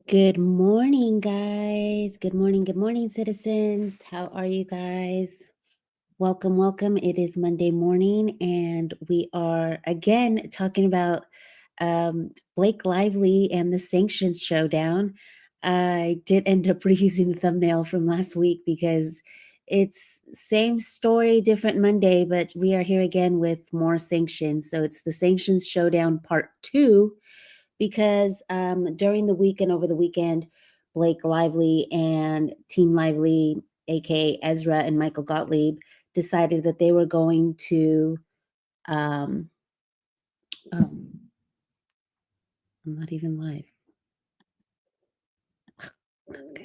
Good morning, guys. Good morning, citizens. How are you guys? Welcome, welcome. It is Monday morning, and we are again talking about Blake Lively and the Sanctions Showdown. I did end up reusing the thumbnail from last week because it's same story, different Monday, but we are here again with more sanctions. So it's the Sanctions Showdown Part 2 because during the week and over the weekend, Blake Lively and Team Lively, aka Ezra and Michael Gottlieb, decided that they were going to. Oh, I'm not even live. Okay.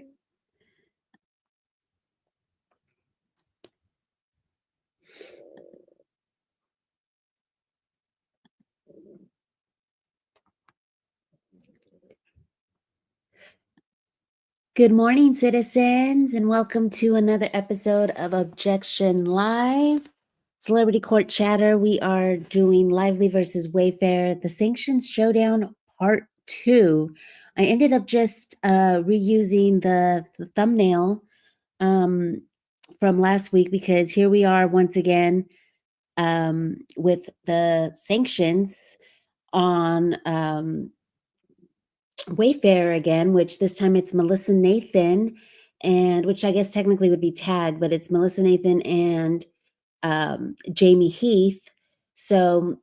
Good morning, citizens, and welcome to another episode of Objection Live. Celebrity Court Chatter. We are doing Lively versus Wayfair, the Sanctions Showdown Part 2. I ended up just reusing the thumbnail from last week because here we are once again with the sanctions on Wayfair again, which this time it's Melissa Nathan, and which I guess technically would be tagged, but it's Melissa Nathan and Jayme Heath. So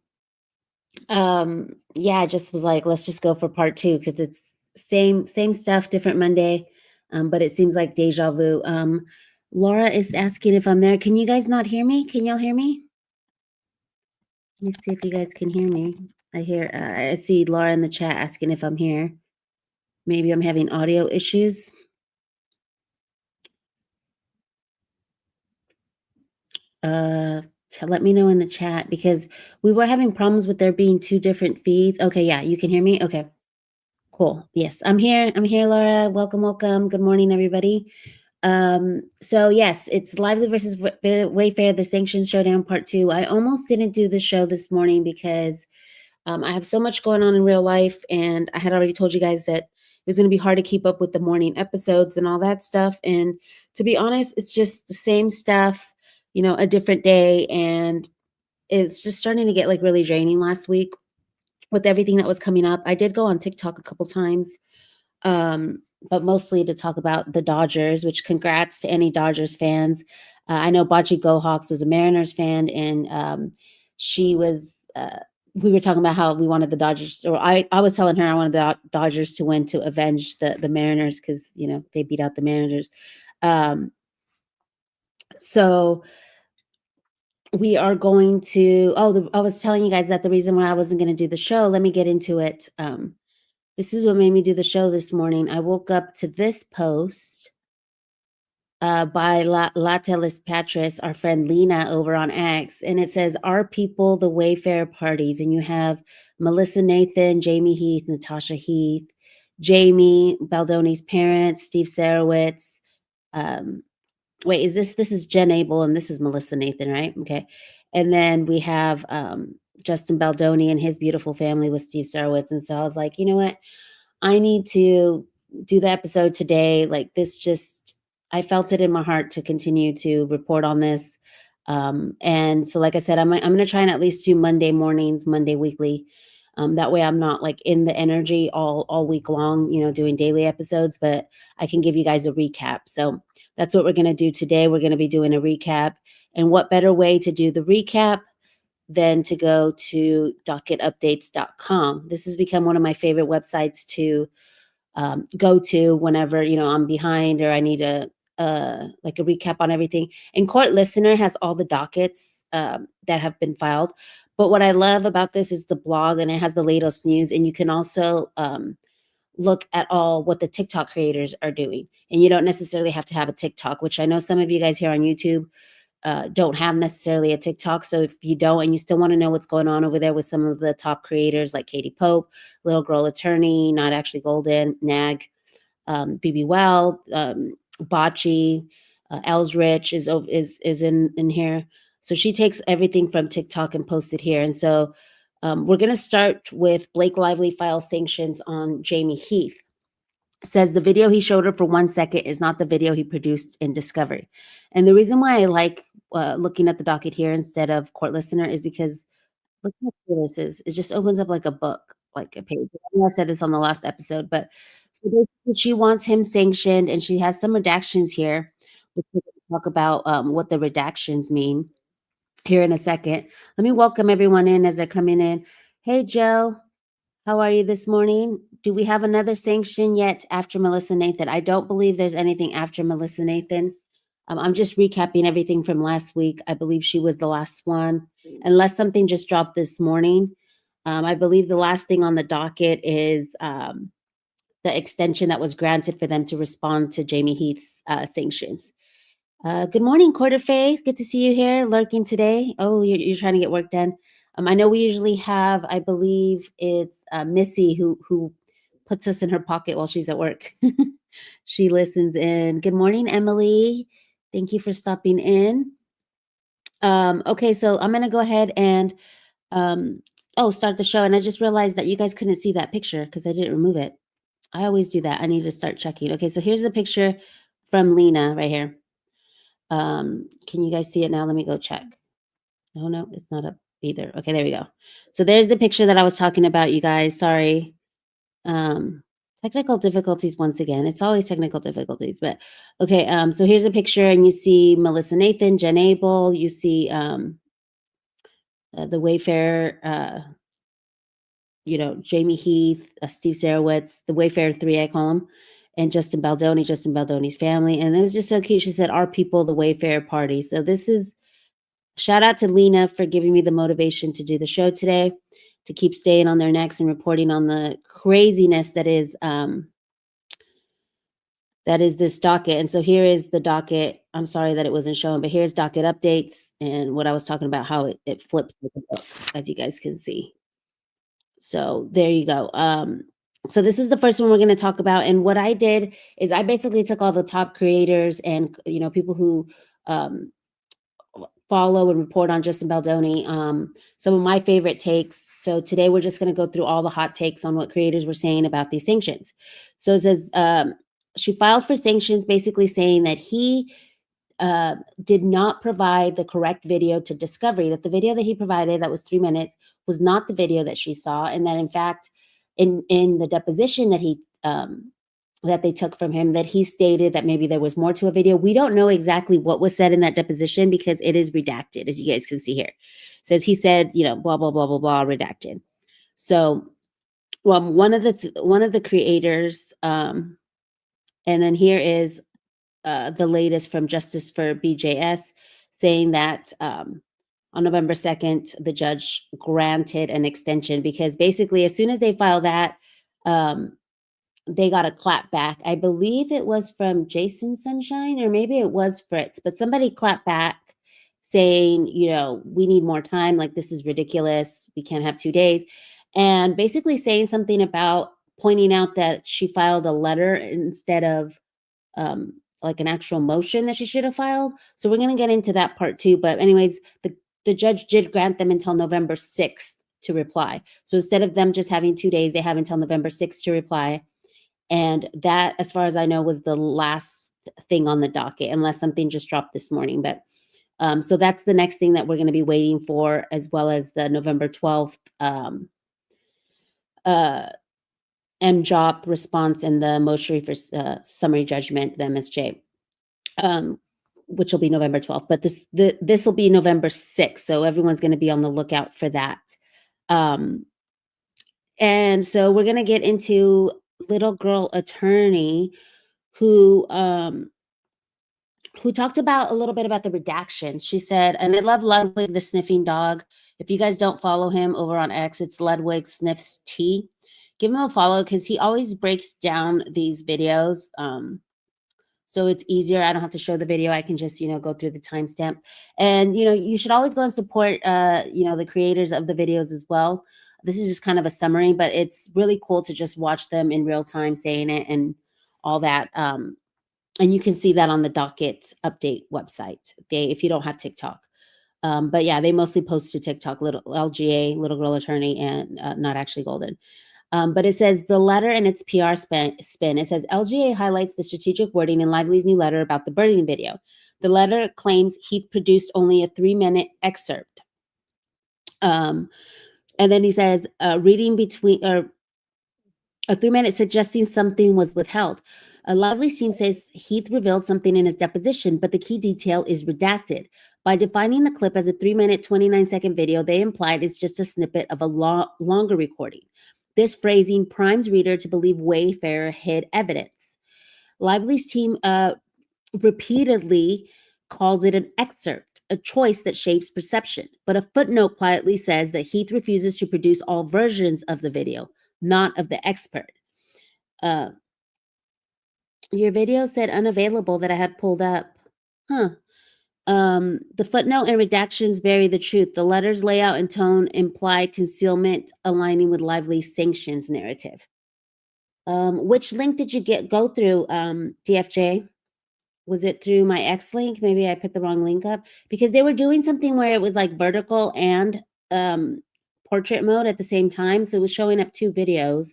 yeah, I just was like, let's just go for part 2 because it's same stuff, different Monday. But it seems like deja vu. Laura is asking if I'm there. Can you guys not hear me? Can y'all hear me? Let me see if you guys can hear me. I see Laura in the chat asking if I'm here. Maybe I'm having audio issues. Let me know in the chat because we were having problems with there being 2 different feeds. Okay, yeah, you can hear me? Okay. Cool. Yes, I'm here. I'm here, Laura. Welcome, welcome. Good morning, everybody. So yes, it's Lively versus Wayfair, the Sanctions Showdown Part 2. I almost didn't do the show this morning because I have so much going on in real life, and I had already told you guys that it was going to be hard to keep up with the morning episodes and all that stuff. And to be honest, it's just the same stuff, a different day, and it's just starting to get like really draining last week with everything that was coming up. I did go on TikTok a couple times, but mostly to talk about the Dodgers, which congrats to any Dodgers fans. I know Bocce Go Hawks was a Mariners fan, and she was. We were talking about how we wanted the Dodgers, or I was telling her I wanted the Dodgers to win to avenge the Mariners because they beat out the Mariners. So we are going to. I was telling you guys that the reason why I wasn't going to do the show. Let me get into it. This is what made me do the show this morning. I woke up to this post by Latelis Patris, our friend Lena over on X, and it says, "Our people, the Wayfair parties," and you have Melissa Nathan, Jayme Heath, Natasha Heath, Jamie Baldoni's parents, Steve Sarowitz. Wait, this is Jen Abel and this is Melissa Nathan, right? Okay, and then we have Justin Baldoni and his beautiful family with Steve Sarowitz, and so I was like, you know what? I need to do the episode today. Like this just, I felt it in my heart to continue to report on this. And so, like I said, I'm going to try and at least do Monday mornings, Monday weekly. That way I'm not like in the energy all week long, doing daily episodes, but I can give you guys a recap. So that's what we're going to do today. We're going to be doing a recap. And what better way to do the recap than to go to docketupdates.com. This has become one of my favorite websites to go to whenever I'm behind or I need like a recap on everything. And Court Listener has all the dockets that have been filed. But what I love about this is the blog, and it has the latest news, and you can also look at all what the TikTok creators are doing. And you don't necessarily have to have a TikTok, which I know some of you guys here on YouTube don't have necessarily a TikTok. So if you don't and you still want to know what's going on over there with some of the top creators like Katie Pope, Little Girl Attorney, Not Actually Golden, Nag, BB Well, Bocce, Els Rich is in here. So she takes everything from TikTok and posts it here. And so we're going to start with Blake Lively files sanctions on Jayme Heath. says the video he showed her for 1 second is not the video he produced in discovery. And the reason why I like looking at the docket here instead of court listener is because look how cool this is. It just opens up like a book, like a page. I know I said this on the last episode, but so basically she wants him sanctioned, and she has some redactions here, which we're gonna talk about what the redactions mean here in a second. Let me welcome everyone in as they're coming in. Hey, Joe. How are you this morning? Do we have another sanction yet after Melissa Nathan? I don't believe there's anything after Melissa Nathan. I'm just recapping everything from last week. I believe she was the last one, unless something just dropped this morning. I believe the last thing on the docket is the extension that was granted for them to respond to Jayme Heath's sanctions. Good morning, Quarter Faith. Good to see you here, lurking today. Oh, you're trying to get work done. I know we usually have, I believe it's Missy who puts us in her pocket while she's at work. She listens in. Good morning, Emily. Thank you for stopping in. Okay, so I'm gonna go ahead and start the show. And I just realized that you guys couldn't see that picture because I didn't remove it. I always do that. I need to start checking. Okay, so here's the picture from Lena right here. Can you guys see it now? Let me go check. No, it's not up either. Okay, there we go. So there's the picture that I was talking about, you guys. Sorry. Technical difficulties once again. It's always technical difficulties, but okay. So here's a picture, and you see Melissa Nathan, Jen Abel. You see the Wayfair, Jayme Heath, Steve Sarowitz, the Wayfair 3, I call him, and Justin Baldoni's family. And it was just so cute. She said, "Our people, the Wayfair party." So this is shout out to Lena for giving me the motivation to do the show today, to keep staying on their necks and reporting on the craziness that is this docket. And so here is the docket. I'm sorry that it wasn't shown, but here's docket updates and what I was talking about, how it flips with the book, as you guys can see. So there you go. So this is the first one we're going to talk about. And what I did is I basically took all the top creators and, people who follow and report on Justin Baldoni, some of my favorite takes. So today we're just going to go through all the hot takes on what creators were saying about these sanctions. So it says she filed for sanctions, basically saying that he did not provide the correct video to Discovery, that the video that he provided that was 3 minutes was not the video that she saw, and that in fact, in the deposition that he that they took from him, that he stated that maybe there was more to a video. We don't know exactly what was said in that deposition because it is redacted, as you guys can see here. It says he said, blah, blah, blah, blah, blah, redacted. So, well, one of the creators, and then here is the latest from Justice for BJS saying that on November 2nd, the judge granted an extension because basically as soon as they filed that, they got a clap back. I believe it was from Jason Sunshine, or maybe it was Fritz, but somebody clapped back saying, we need more time. Like, this is ridiculous. We can't have 2 days. And basically saying something about pointing out that she filed a letter instead of like an actual motion that she should have filed. So we're going to get into that part too. But anyways, the judge did grant them until November 6th to reply. So instead of them just having 2 days, they have until November 6th to reply. And that, as far as I know, was the last thing on the docket, unless something just dropped this morning. But so that's the next thing that we're going to be waiting for, as well as the November 12th MJOP response and the motion for summary judgment, the MSJ, which will be November 12th. But this will be November 6th. So everyone's going to be on the lookout for that. And so we're going to get into little girl attorney who talked about a little bit about the redactions. She said, and I love Ludwig the sniffing dog. If you guys don't follow him over on X, it's Ludwig Sniffs Tea. Give him a follow because he always breaks down these videos. So it's easier. I don't have to show the video. I can just, go through the timestamps. And, you should always go and support, the creators of the videos as well. This is just kind of a summary, but it's really cool to just watch them in real time saying it and all that. And you can see that on the docket update website if you don't have TikTok. But yeah, they mostly post to TikTok, little LGA, Little Girl Attorney, and Not Actually Golden. But it says the letter and its PR spin. It says LGA highlights the strategic wording in Lively's new letter about the birthing video. The letter claims Heath produced only a 3-minute excerpt. And then he says, reading between, or a 3-minute suggesting something was withheld. A Lively's team says Heath revealed something in his deposition, but the key detail is redacted. By defining the clip as a 3-minute, 29-second video, they implied it's just a snippet of a longer recording. This phrasing primes reader to believe Wayfarer hid evidence. Lively's team repeatedly calls it an excerpt, a choice that shapes perception. But a footnote quietly says that Heath refuses to produce all versions of the video, not of the expert. Your video said unavailable that I had pulled up. Huh. The footnote and redactions bury the truth. The letter's layout and tone imply concealment, aligning with Lively's sanctions narrative. Which link did you go through, DFJ? Was it through my X link? Maybe I put the wrong link up because they were doing something where it was like vertical and portrait mode at the same time. So it was showing up 2 videos.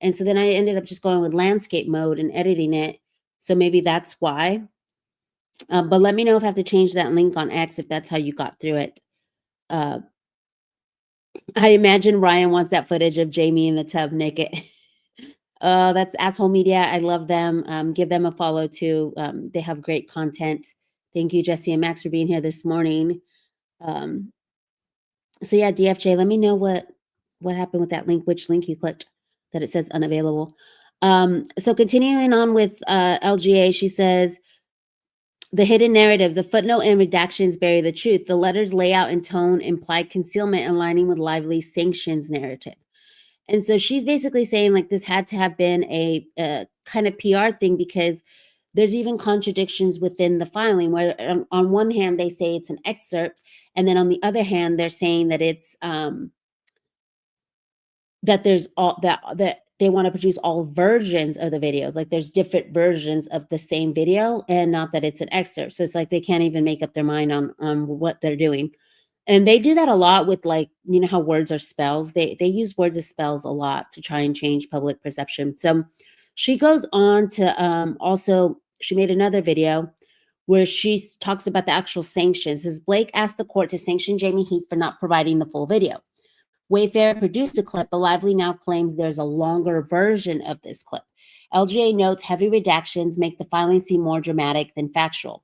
And so then I ended up just going with landscape mode and editing it. So maybe that's why. But let me know if I have to change that link on X if that's how you got through it. I imagine Ryan wants that footage of Jayme in the tub naked. That's Asshole Media. I love them. Give them a follow too. They have great content. Thank you, Jesse and Max, for being here this morning. So yeah, DFJ, let me know what happened with that link, which link you clicked that it says unavailable. So continuing on with LGA, she says, the hidden narrative, the footnote and redactions bury the truth. The letter's layout and tone imply concealment, aligning with Lively's sanctions narrative. And so she's basically saying like this had to have been a kind of PR thing because there's even contradictions within the filing where on one hand they say it's an excerpt, and then on the other hand they're saying that it's that there's all that they want to produce all versions of the videos. Like there's different versions of the same video and not that it's an excerpt. So it's like they can't even make up their mind on what they're doing. And they do that a lot with like, you know how words are spells. They use words as spells a lot to try and change public perception. So she goes on to also, she made another video where she talks about the actual sanctions. Says Blake asked the court to sanction Jayme Heath for not providing the full video. Wayfarer produced a clip, but Lively now claims there's a longer version of this clip. LGA notes heavy redactions make the filing seem more dramatic than factual.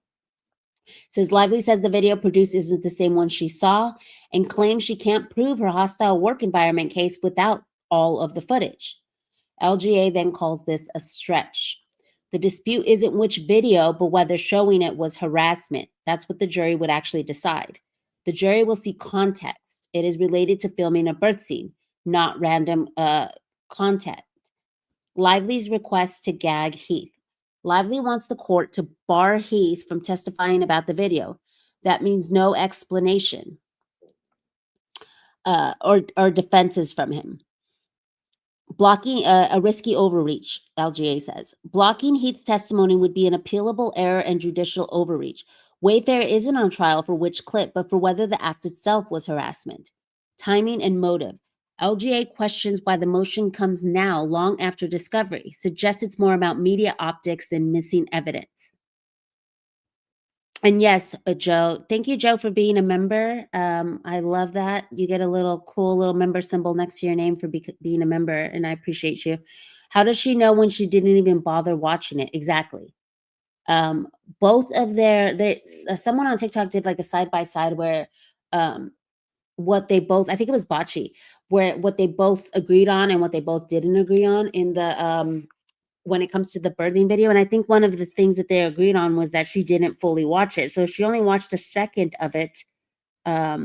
Says Lively says the video produced isn't the same one she saw and claims she can't prove her hostile work environment case without all of the footage. LGA then calls this a stretch. The dispute isn't which video, but whether showing it was harassment. That's what the jury would actually decide. The jury will see context. It is related to filming a birth scene, not random content. Lively's request to gag Heath. Lively wants the court to bar Heath from testifying about the video. That means no explanation or defenses from him. Blocking a risky overreach, LGA says. Blocking Heath's testimony would be an appealable error and judicial overreach. Wayfarer isn't on trial for which clip, but for whether the act itself was harassment. Timing and motive. LGA questions why the motion comes now, long after discovery, suggests it's more about media optics than missing evidence. And yes, Joe, thank you, Joe, for being a member. I love that. You get a little cool little member symbol next to your name for being a member, and I appreciate you. How does she know when she didn't even bother watching it? Exactly. Both of someone on TikTok did like a side-by-side where what they both, I think it was Bocce, where what they both agreed on and what they both didn't agree on in the when it comes to the birthing video. And I think one of the things that they agreed on was that she didn't fully watch it. So she only watched a second of it. How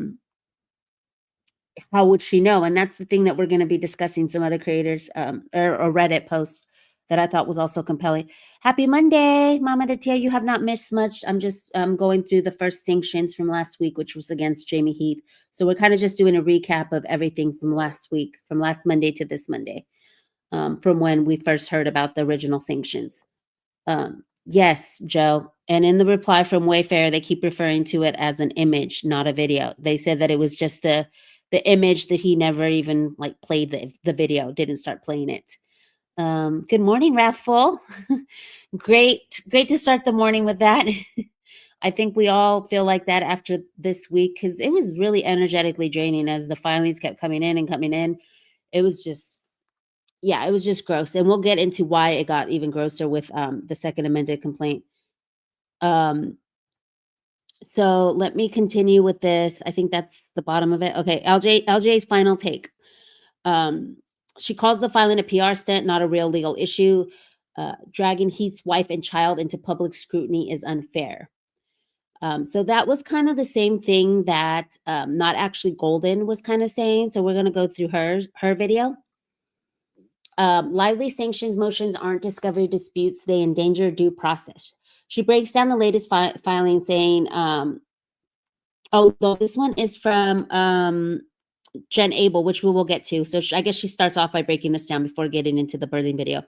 would she know? And that's the thing that we're going to be discussing some other creators or Reddit post that I thought was also compelling. Happy Monday, Mama Datia. You have not missed much. I'm just going through the first sanctions from last week, which was against Jayme Heath. So we're kind of just doing a recap of everything from last week, from last Monday to this Monday. From when we first heard about the original sanctions. Yes, Joe. And in the reply from Wayfarer, they keep referring to it as an image, not a video. They said that it was just the the image that he never even like played the video, didn't start playing it. Good morning, Raffle. Great to start the morning with that. I think we all feel like that after this week because it was really energetically draining as the filings kept coming in and coming in. It was just, yeah, it was just gross. And we'll get into why it got even grosser with the Second Amended Complaint. So let me continue with this. I think that's the bottom of it. Okay, LJ's final take. She calls the filing a PR stunt, not a real legal issue. Dragging Heath's wife and child into public scrutiny is unfair. So that was kind of the same thing that Not Actually Golden was kind of saying. So we're going to go through her video. Lively sanctions motions aren't discovery disputes. They endanger due process. She breaks down the latest filing saying, oh, no, this one is from Jen Abel, which we will get to. So I guess she starts off by breaking this down before getting into the birthing video.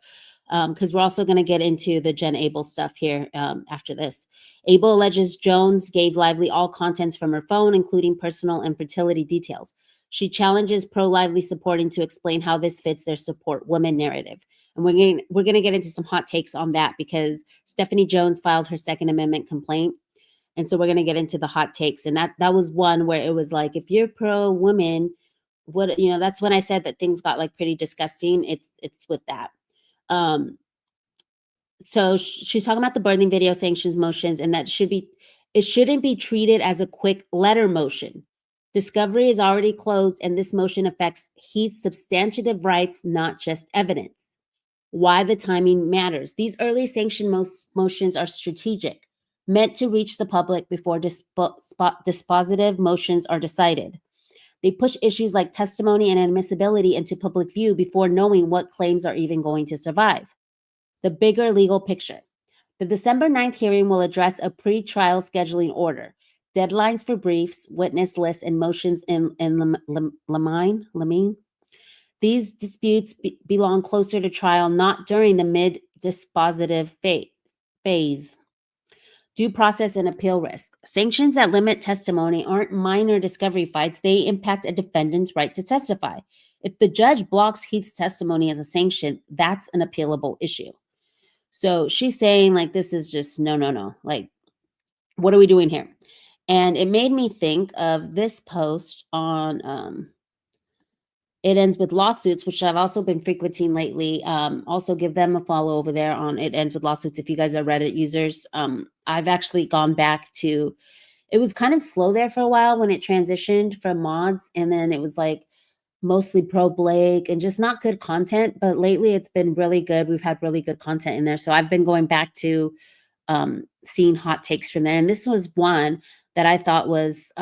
Because we're also going to get into the Jen Abel stuff here after this. Abel alleges Jones gave Lively all contents from her phone, including personal and fertility details. She challenges pro-Lively supporting to explain how this fits their support women narrative. And we're going to get into some hot takes on that because Stephanie Jones filed her Second Amendment complaint. And so we're going to get into the hot takes. And that was one where it was like, if you're pro-women, what, you know, that's when I said that things got like pretty disgusting. It's with that. So she's talking about the birthing video sanctions motions and that it shouldn't be treated as a quick letter motion. Discovery is already closed and this motion affects Heath's substantive rights, not just evidence. Why the timing matters. These early sanction motions are strategic, meant to reach the public before dispositive motions are decided. They push issues like testimony and admissibility into public view before knowing what claims are even going to survive. The bigger legal picture. The December 9th hearing will address a pre-trial scheduling order, deadlines for briefs, witness lists, and motions in Liman. These disputes belong closer to trial, not during the mid-dispositive phase. Due process and appeal risk. Sanctions that limit testimony aren't minor discovery fights. They impact a defendant's right to testify. If the judge blocks Heath's testimony as a sanction, that's an appealable issue. So she's saying like, this is just no. Like, what are we doing here? And it made me think of this post on It Ends With Lawsuits, which I've also been frequenting lately. Also give them a follow over there on It Ends With Lawsuits if you guys are Reddit users. I've actually gone back to, it was kind of slow there for a while when it transitioned from mods, and then it was like mostly pro Blake and just not good content. But lately it's been really good. We've had really good content in there. So I've been going back to seeing hot takes from there. And this was one that I thought was,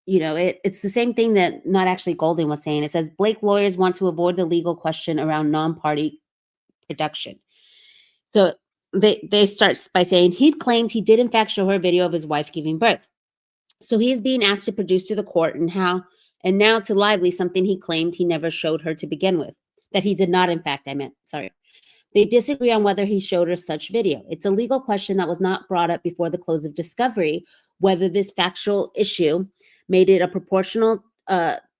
you know, it's the same thing that Not Actually Golden was saying. It says Blake lawyers want to avoid the legal question around non-party production. So they start by saying Heath claims he did in fact show her a video of his wife giving birth. So he is being asked to produce to the court and now to Lively something he claimed he never showed her to begin with. That he did not, in fact, sorry. They disagree on whether he showed her such video. It's a legal question that was not brought up before the close of discovery, whether this factual issue made it a proportional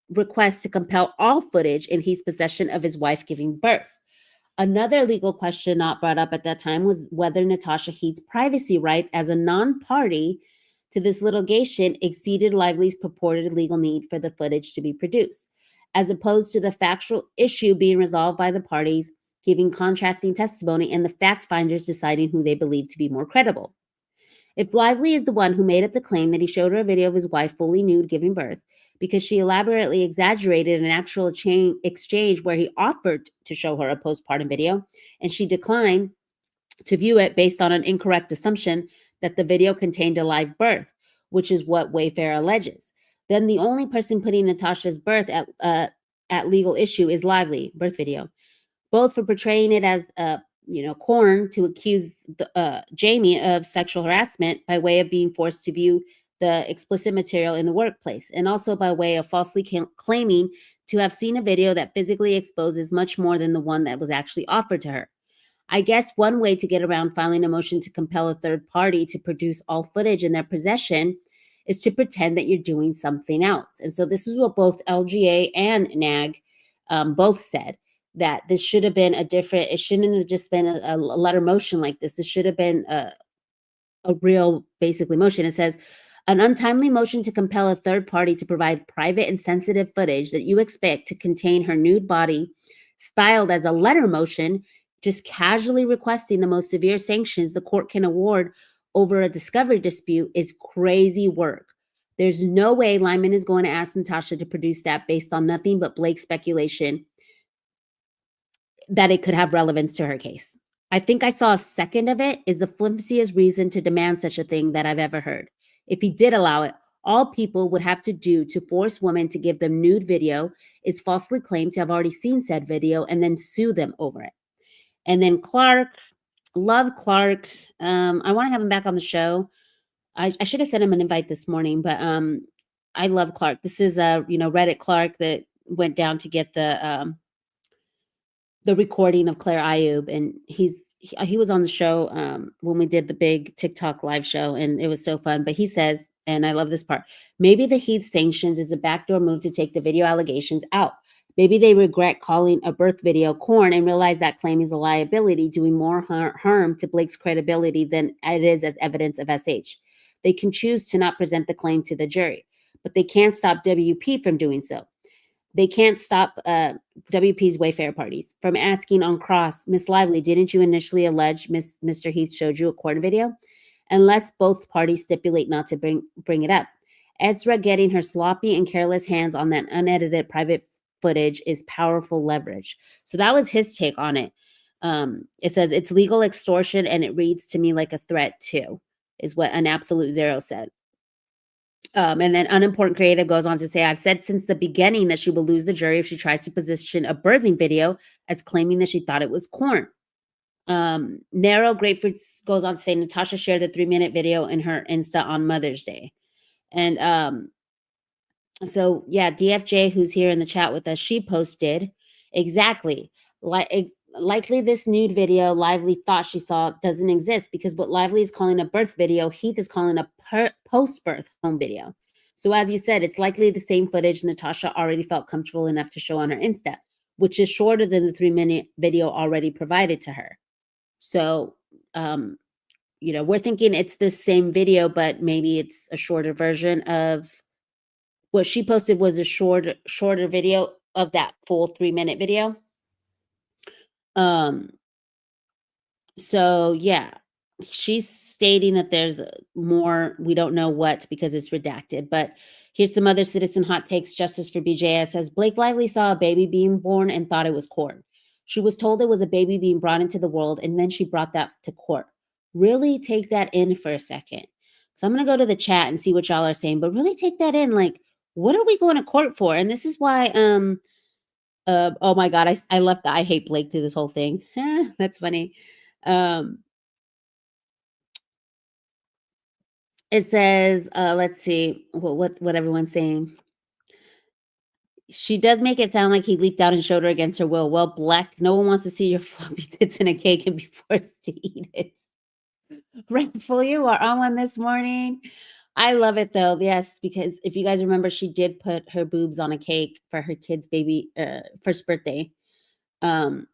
request to compel all footage in Heath's possession of his wife giving birth. Another legal question not brought up at that time was whether Natasha Heath's privacy rights as a non-party to this litigation exceeded Lively's purported legal need for the footage to be produced, as opposed to the factual issue being resolved by the parties giving contrasting testimony and the fact finders deciding who they believe to be more credible. If Lively is the one who made up the claim that he showed her a video of his wife fully nude giving birth because she elaborately exaggerated an actual exchange where he offered to show her a postpartum video and she declined to view it based on an incorrect assumption that the video contained a live birth, which is what Wayfair alleges, then the only person putting Natasha's birth at legal issue is Lively, birth video, both for portraying it as corn to accuse Jayme of sexual harassment by way of being forced to view the explicit material in the workplace, and also by way of falsely claiming to have seen a video that physically exposes much more than the one that was actually offered to her. I guess one way to get around filing a motion to compel a third party to produce all footage in their possession is to pretend that you're doing something else. And so this is what both LGA and NAG both said, that this should have been it shouldn't have just been a letter motion like this. This should have been a real, basically, motion. It says, an untimely motion to compel a third party to provide private and sensitive footage that you expect to contain her nude body, styled as a letter motion, just casually requesting the most severe sanctions the court can award over a discovery dispute, is crazy work. There's no way Liman is going to ask Natasha to produce that based on nothing but Blake's speculation that it could have relevance to her case. I think I saw a second of it is the flimsiest reason to demand such a thing that I've ever heard. If he did allow it, all people would have to do to force women to give them nude video is falsely claim to have already seen said video and then sue them over it. And then Clark, love Clark. I want to have him back on the show. I should have sent him an invite this morning, but I love Clark. This is Reddit Clark that went down to get the recording of Claire Ayub, and he was on the show when we did the big TikTok live show, and it was so fun. But he says, and I love this part, maybe the Heath sanctions is a backdoor move to take the video allegations out. Maybe they regret calling a birth video corn and realize that claim is a liability, doing more harm to Blake's credibility than it is as evidence of SH. They can choose to not present the claim to the jury, but they can't stop WP from doing so. They can't stop WP's Wayfair parties from asking on cross, Miss Lively, didn't you initially allege Mr. Heath showed you a corn video? Unless both parties stipulate not to bring it up. Ezra getting her sloppy and careless hands on that unedited private footage is powerful leverage. So that was his take on it. It says it's legal extortion, and it reads to me like a threat too, is what an absolute zero said. And then Unimportant Creative goes on to say, I've said since the beginning that she will lose the jury if she tries to position a birthing video as claiming that she thought it was corn. Narrow Grapefruit goes on to say, Natasha shared the 3-minute video in her Insta on Mother's Day. And so, yeah, DFJ, who's here in the chat with us, she posted exactly likely this nude video Lively thought she saw doesn't exist, because what Lively is calling a birth video, Heath is calling a post-birth home video. So as you said, it's likely the same footage Natasha already felt comfortable enough to show on her Insta, which is shorter than the 3-minute video already provided to her. So, we're thinking it's the same video, but maybe it's a shorter version of what she posted. Was a shorter video of that full 3-minute video. So yeah, she's stating that there's more. We don't know what, because it's redacted, but here's some other citizen hot takes. Justice for BJS says Blake Lively saw a baby being born and thought it was corn. She was told it was a baby being brought into the world, and then she brought that to court. Really take that in for a second. So I'm going to go to the chat and see what y'all are saying, but really take that in. Like, what are we going to court for? And this is why, oh my God, I left the I hate Blake through this whole thing. That's funny. It says, let's see what everyone's saying. She does make it sound like he leaped out and showed her against her will. Well, Black, no one wants to see your floppy tits in a cake and be forced to eat it. Rightful, you are on one this morning. I love it though. Yes, because if you guys remember, she did put her boobs on a cake for her kid's baby first birthday. And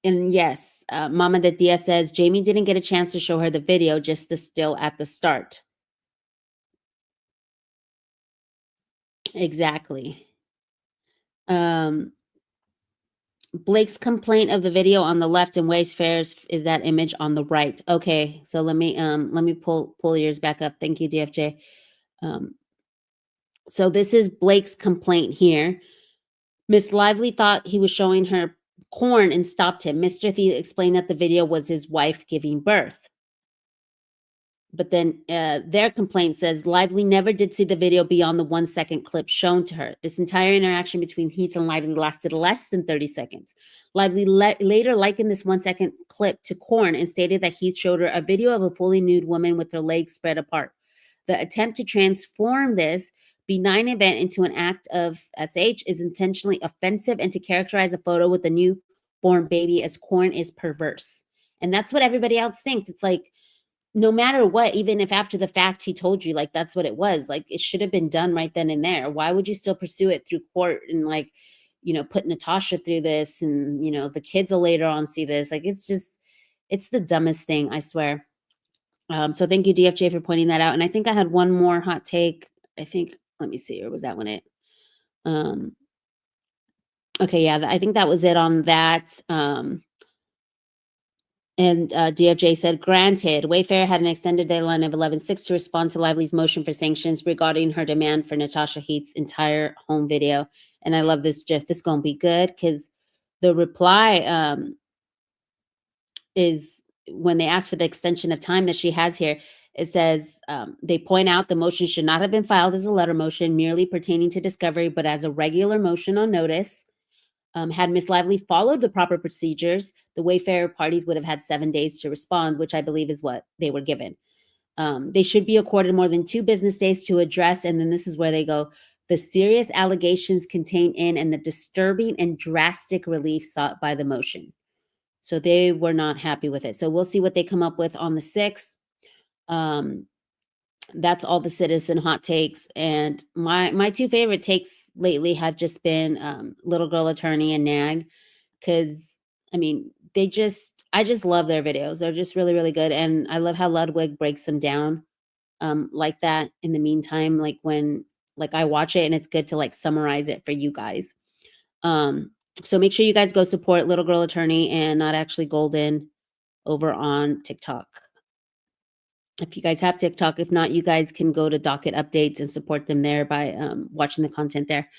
yes, Mama de Dia says Jayme didn't get a chance to show her the video, just the still at the start. Exactly. Blake's complaint of the video on the left and Wayfair's is that image on the right. Okay, so let me pull yours back up. Thank you, DFJ. So this is Blake's complaint here. Miss Lively thought he was showing her corn and stopped him. Mr. Heath explained that the video was his wife giving birth. But then their complaint says Lively never did see the video beyond the 1-second clip shown to her. This entire interaction between Heath and Lively lasted less than 30 seconds. Lively later likened this 1-second clip to corn and stated that Heath showed her a video of a fully nude woman with her legs spread apart. The attempt to transform this benign event into an act of SH is intentionally offensive, and to characterize a photo with a newborn baby as corn is perverse. And that's what everybody else thinks. It's like, no matter what, even if after the fact he told you like that's what it was, like it should have been done right then and there. Why would you still pursue it through court and like, put Natasha through this and the kids will later on see this. Like it's the dumbest thing, I swear. So thank you, DFJ, for pointing that out. And I think I had one more hot take. I think, let me see, or was that one it? Okay, yeah, I think that was it on that. And DFJ said, granted, Wayfair had an extended deadline of 11/6 to respond to Lively's motion for sanctions regarding her demand for Natasha Heath's entire home video. And I love this GIF. This is going to be good because the reply is when they ask for the extension of time that she has here, it says they point out the motion should not have been filed as a letter motion merely pertaining to discovery, but as a regular motion on notice. Had Ms. Lively followed the proper procedures, the Wayfair parties would have had 7 days to respond, which I believe is what they were given. They should be accorded more than 2 business days to address, and then this is where they go, the serious allegations contained in and the disturbing and drastic relief sought by the motion. So they were not happy with it. So we'll see what they come up with on the 6th. That's all the citizen hot takes. And my 2 favorite takes lately have just been Little Girl Attorney and Nag. Because, I mean, I just love their videos. They're just really, really good. And I love how Ludwig breaks them down like that in the meantime, like when I watch it and it's good to like summarize it for you guys. So make sure you guys go support Little Girl Attorney and Not Actually Golden over on TikTok. If you guys have TikTok, if not, you guys can go to Docket Updates and support them there by watching the content there.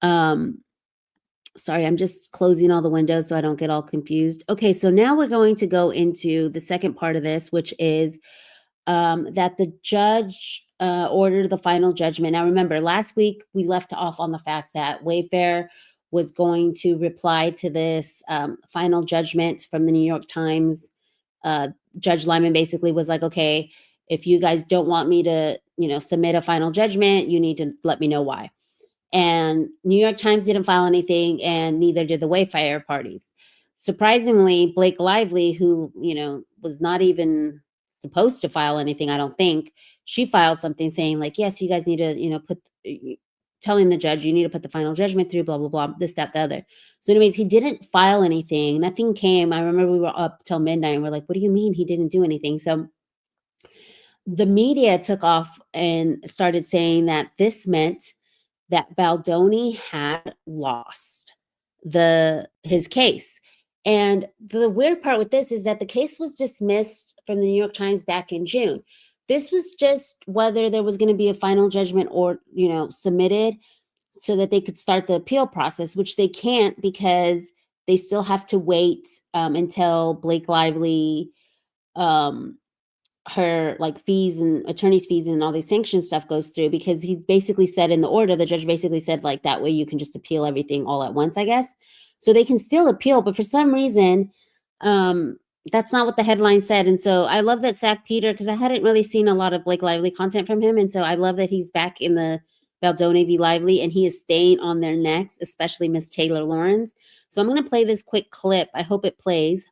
Sorry, I'm just closing all the windows so I don't get all confused. Okay, so now we're going to go into the second part of this, which is that the judge ordered the final judgment. Now, remember, last week we left off on the fact that Wayfair was going to reply to this final judgment from the New York Times. Judge Liman basically was like, okay, if you guys don't want me to, submit a final judgment, you need to let me know why. And New York Times didn't file anything, and neither did the Wayfair parties. Surprisingly, Blake Lively, who, was not even supposed to file anything, I don't think, she filed something saying like, yes, you guys need to, telling the judge, you need to put the final judgment through, blah, blah, blah, this, that, the other. So anyways, he didn't file anything. Nothing came. I remember we were up till midnight and we're like, what do you mean he didn't do anything? So the media took off and started saying that this meant that Baldoni had lost his case. And the weird part with this is that the case was dismissed from the New York Times back in June. This was just whether there was going to be a final judgment or, submitted so that they could start the appeal process, which they can't because they still have to wait until Blake Lively, her like fees and attorney's fees and all the sanction stuff goes through, because he basically said in the order, the judge basically said like that way you can just appeal everything all at once, I guess. So they can still appeal, but for some reason, that's not what the headline said. And so I love that Zach Peter, because I hadn't really seen a lot of Blake Lively content from him. And so I love that he's back in the Baldoni v. Lively and he is staying on their necks, especially Miss Taylor Lorenz. So I'm going to play this quick clip. I hope it plays.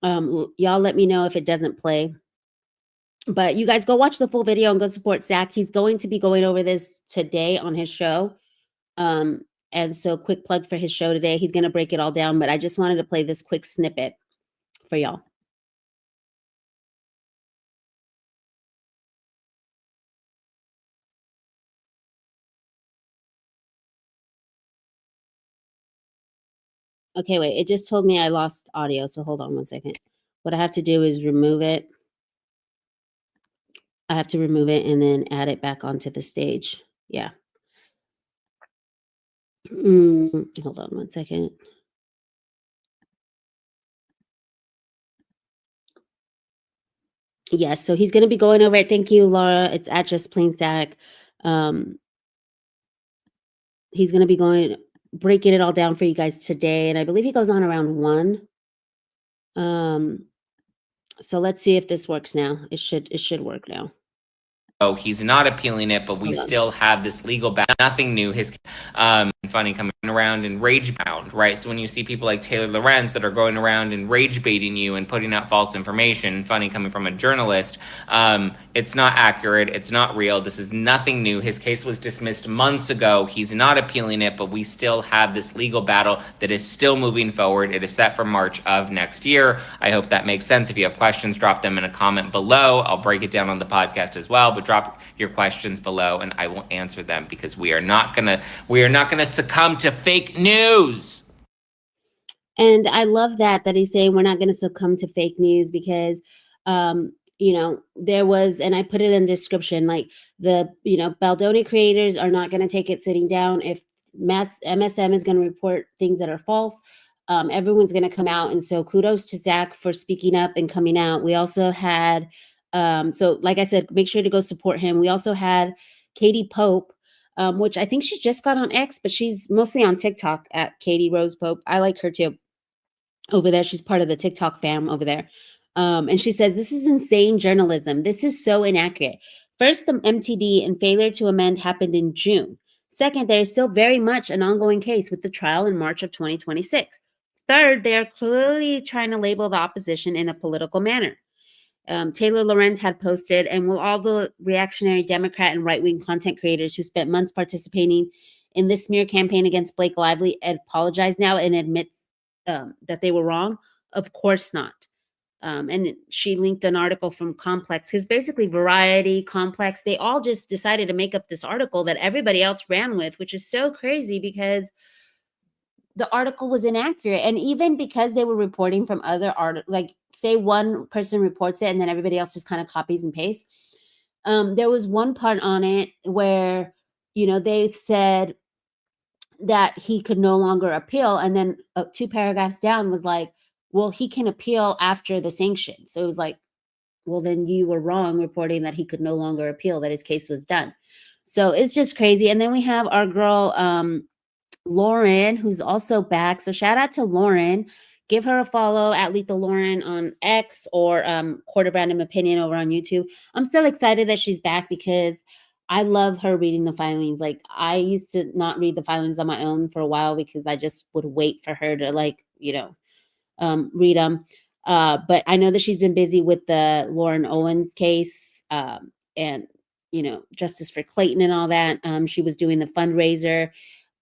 Y'all let me know if it doesn't play. But you guys go watch the full video and go support Zach. He's going to be going over this today on his show. And so quick plug for his show today. He's going to break it all down, but I just wanted to play this quick snippet for y'all. Okay, wait, it just told me I lost audio, so hold on one second. What I have to do is remove it. I have to remove it and then add it back onto the stage. Yeah. Hold on one second. Yes, so he's going to be going over it. Thank you, Laura. It's at Just Plain Zach. He's going to be breaking it all down for you guys today, and I believe he goes on around 1. So let's see if this works now. It should work now. he's not appealing it, but we still have this legal battle. Nothing new. His funny coming around and rage bound, right? So when you see people like Taylor Lorenz that are going around and rage baiting you and putting out false information, funny coming from a journalist, it's not accurate. It's not real. This is nothing new. His case was dismissed months ago. He's not appealing it, but we still have this legal battle that is still moving forward. It is set for March of next year. I hope that makes sense. If you have questions, drop them in a comment below. I'll break it down on the podcast as well, but drop your questions below and I will answer them, because we are not gonna succumb to fake news. And I love that he's saying we're not going to succumb to fake news, because there was, and I put it in the description, like the Baldoni creators are not going to take it sitting down. If MSM is going to report things that are false, everyone's going to come out. And so kudos to Zach for speaking up and coming out. We also had so like I said, make sure to go support him. We also had Katie Pope, which I think she just got on X, but she's mostly on TikTok at Katie Rose Pope. I like her too over there. She's part of the TikTok fam over there. And she says, this is insane journalism. This is so inaccurate. First, the MTD and failure to amend happened in June. Second, there is still very much an ongoing case with the trial in March of 2026. Third, they are clearly trying to label the opposition in a political manner. Taylor Lorenz had posted, and will all the reactionary Democrat and right-wing content creators who spent months participating in this smear campaign against Blake Lively apologize now and admit that they were wrong? Of course not. And she linked an article from Complex, because basically Variety, Complex, they all just decided to make up this article that everybody else ran with, which is so crazy because the article was inaccurate. And even because they were reporting from other articles, like say one person reports it and then everybody else just kind of copies and pastes. There was one part on it where, they said that he could no longer appeal. And then 2 paragraphs down was like, well, he can appeal after the sanction. So it was like, well, then you were wrong reporting that he could no longer appeal, that his case was done. So it's just crazy. And then we have our girl, Lauren, who's also back. So shout out to Lauren. Give her a follow at Lethal Lauren on X, or Court of Random Opinion over on YouTube. I'm so excited that she's back because I love her reading the filings. Like, I used to not read the filings on my own for a while because I just would wait for her to read them. But I know that she's been busy with the Lauren Owens case and, Justice for Clayton and all that. She was doing the fundraiser.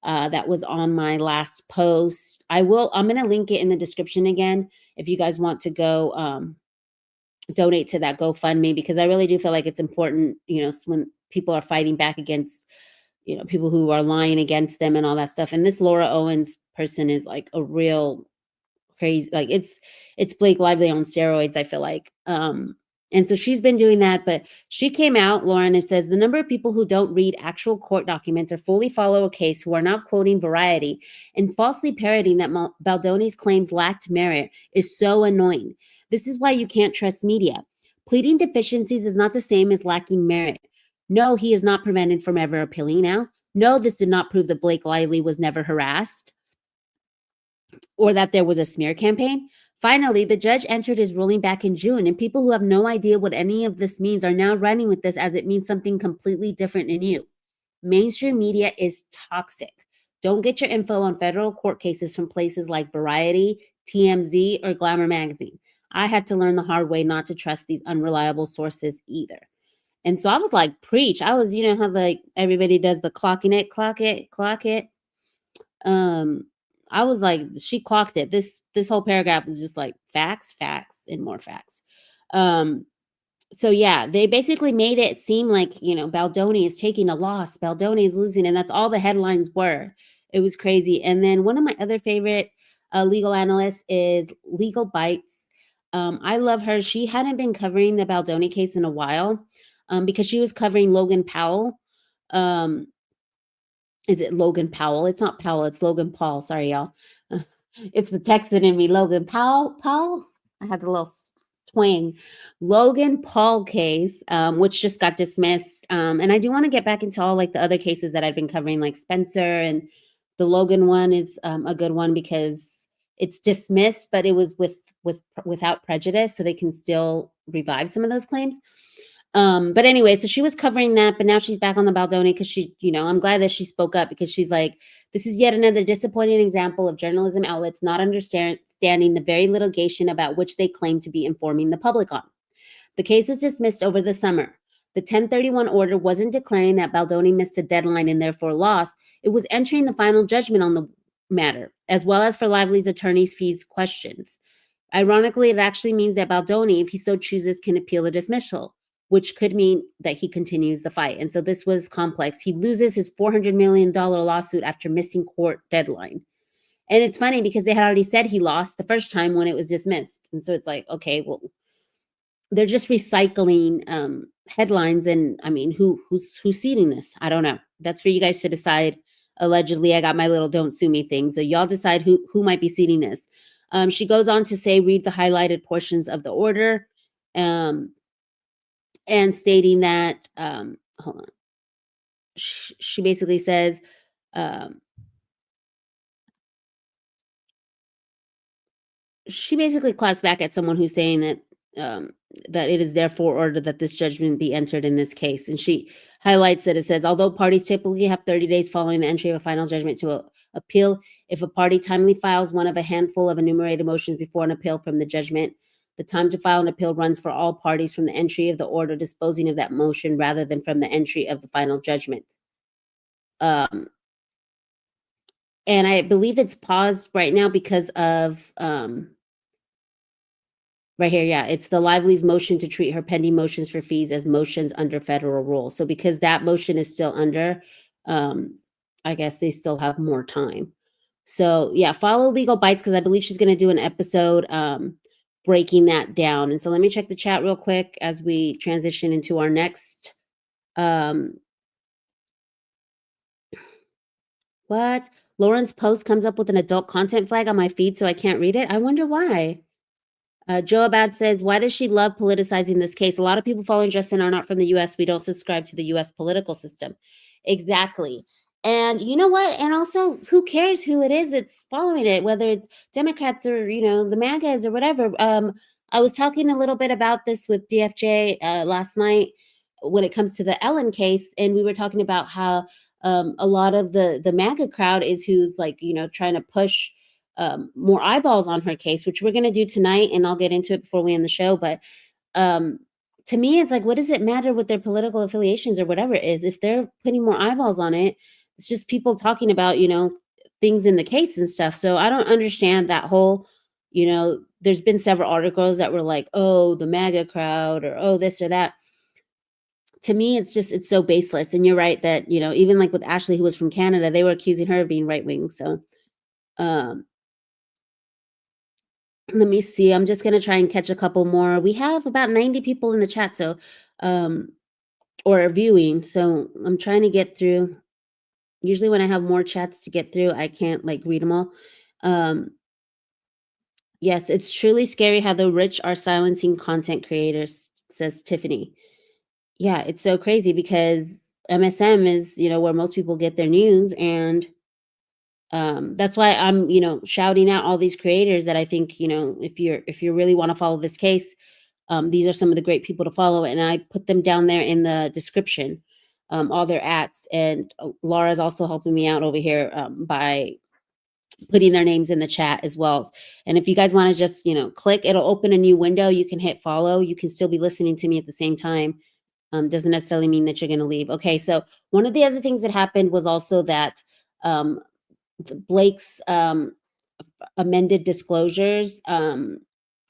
That was on my last post. I'm going to link it in the description again if you guys want to go donate to that GoFundMe, because I really do feel like it's important, when people are fighting back against, people who are lying against them and all that stuff. And this Laura Owens person is like a real crazy, like it's Blake Lively on steroids, I feel like. And so she's been doing that, but she came out, Lauren, and says the number of people who don't read actual court documents or fully follow a case, who are not quoting Variety and falsely parroting that Baldoni's claims lacked merit, is so annoying. This is why you can't trust media. Pleading deficiencies is not the same as lacking merit. No, he is not prevented from ever appealing now. No, this did not prove that Blake Lively was never harassed or that there was a smear campaign. Finally, the judge entered his ruling back in June, and people who have no idea what any of this means are now running with this as it means something completely different and new. Mainstream media is toxic. Don't get your info on federal court cases from places like Variety, TMZ, or Glamour Magazine. I had to learn the hard way not to trust these unreliable sources either. And so I was like, preach. I was, how like everybody does the clock it. I was like, she clocked it. This whole paragraph was just like facts, and more facts. So yeah, they basically made it seem like, Baldoni is taking a loss. Baldoni is losing. And that's all the headlines were. It was crazy. And then one of my other favorite legal analysts is Legal Bites. I love her. She hadn't been covering the Baldoni case in a while because she was covering Logan Powell. Is it Logan Powell? It's not Powell. It's Logan Paul. Sorry, y'all. It's the texting in me. Logan Powell. I had the little twang. Logan Paul case, which just got dismissed. And I do want to get back into all like the other cases that I've been covering, like Spencer, and the Logan one is a good one because it's dismissed, but it was without prejudice, so they can still revive some of those claims. But anyway, so she was covering that, but now she's back on the Baldoni because she, I'm glad that she spoke up because she's like, this is yet another disappointing example of journalism outlets not understanding the very litigation about which they claim to be informing the public on. The case was dismissed over the summer. The 1031 order wasn't declaring that Baldoni missed a deadline and therefore lost. It was entering the final judgment on the matter, as well as for Lively's attorney's fees questions. Ironically, it actually means that Baldoni, if he so chooses, can appeal the dismissal, which could mean that he continues the fight. And so this was complex. He loses his $400 million lawsuit after missing court deadline. And it's funny because they had already said he lost the first time when it was dismissed. And so it's like, okay, well, they're just recycling headlines. And I mean, who's seeding this? I don't know. That's for you guys to decide. Allegedly, I got my little don't sue me thing. So y'all decide who might be seeding this. She goes on to say, read the highlighted portions of the order, and stating that, hold on. She basically says, she basically claps back at someone who's saying that that it is therefore ordered that this judgment be entered in this case. And she highlights that it says, although parties typically have 30 days following the entry of a final judgment to appeal, if a party timely files one of a handful of enumerated motions before an appeal from the judgment, the time to file an appeal runs for all parties from the entry of the order disposing of that motion rather than from the entry of the final judgment. And I believe it's paused right now because of right here, yeah, it's the Lively's motion to treat her pending motions for fees as motions under federal rule. So because that motion is still under, I guess they still have more time. So yeah, follow Legal Bites because I believe she's going to do an episode breaking that down. And so let me check the chat real quick as we transition into our next. What? Lauren's post comes up with an adult content flag on my feed, so I can't read it. I wonder why. Joe Abad says, why does she love politicizing this case? A lot of people following Justin are not from the U.S. We don't subscribe to the U.S. political system. Exactly. And you know what? And also, who cares who it is that's following it, whether it's Democrats or, the MAGAs or whatever. I was talking a little bit about this with DFJ last night when it comes to the Ellen case. And we were talking about how a lot of the MAGA crowd is who's like, trying to push more eyeballs on her case, which we're going to do tonight. And I'll get into it before we end the show. But to me, it's like, what does it matter what their political affiliations or whatever it is? If they're putting more eyeballs on it, it's just people talking about, things in the case and stuff. So I don't understand that whole, there's been several articles that were like, oh, the MAGA crowd or, oh, this or that. To me, it's so baseless. And you're right that, even like with Ashley, who was from Canada, they were accusing her of being right wing. So let me see. I'm just going to try and catch a couple more. We have about 90 people in the chat, so or viewing. So I'm trying to get through. Usually when I have more chats to get through, I can't read them all. Yes, it's truly scary how the rich are silencing content creators, says Tiffany. Yeah, it's so crazy because MSM is, where most people get their news, and that's why I'm, shouting out all these creators that I think, if you really want to follow this case, these are some of the great people to follow. And I put them down there in the description, all their ats. And Laura's also helping me out over here by putting their names in the chat as well. And if you guys want to just, click, it'll open a new window. You can hit follow. You can still be listening to me at the same time. Doesn't necessarily mean that you're going to leave. Okay, so one of the other things that happened was also that Blake's amended disclosures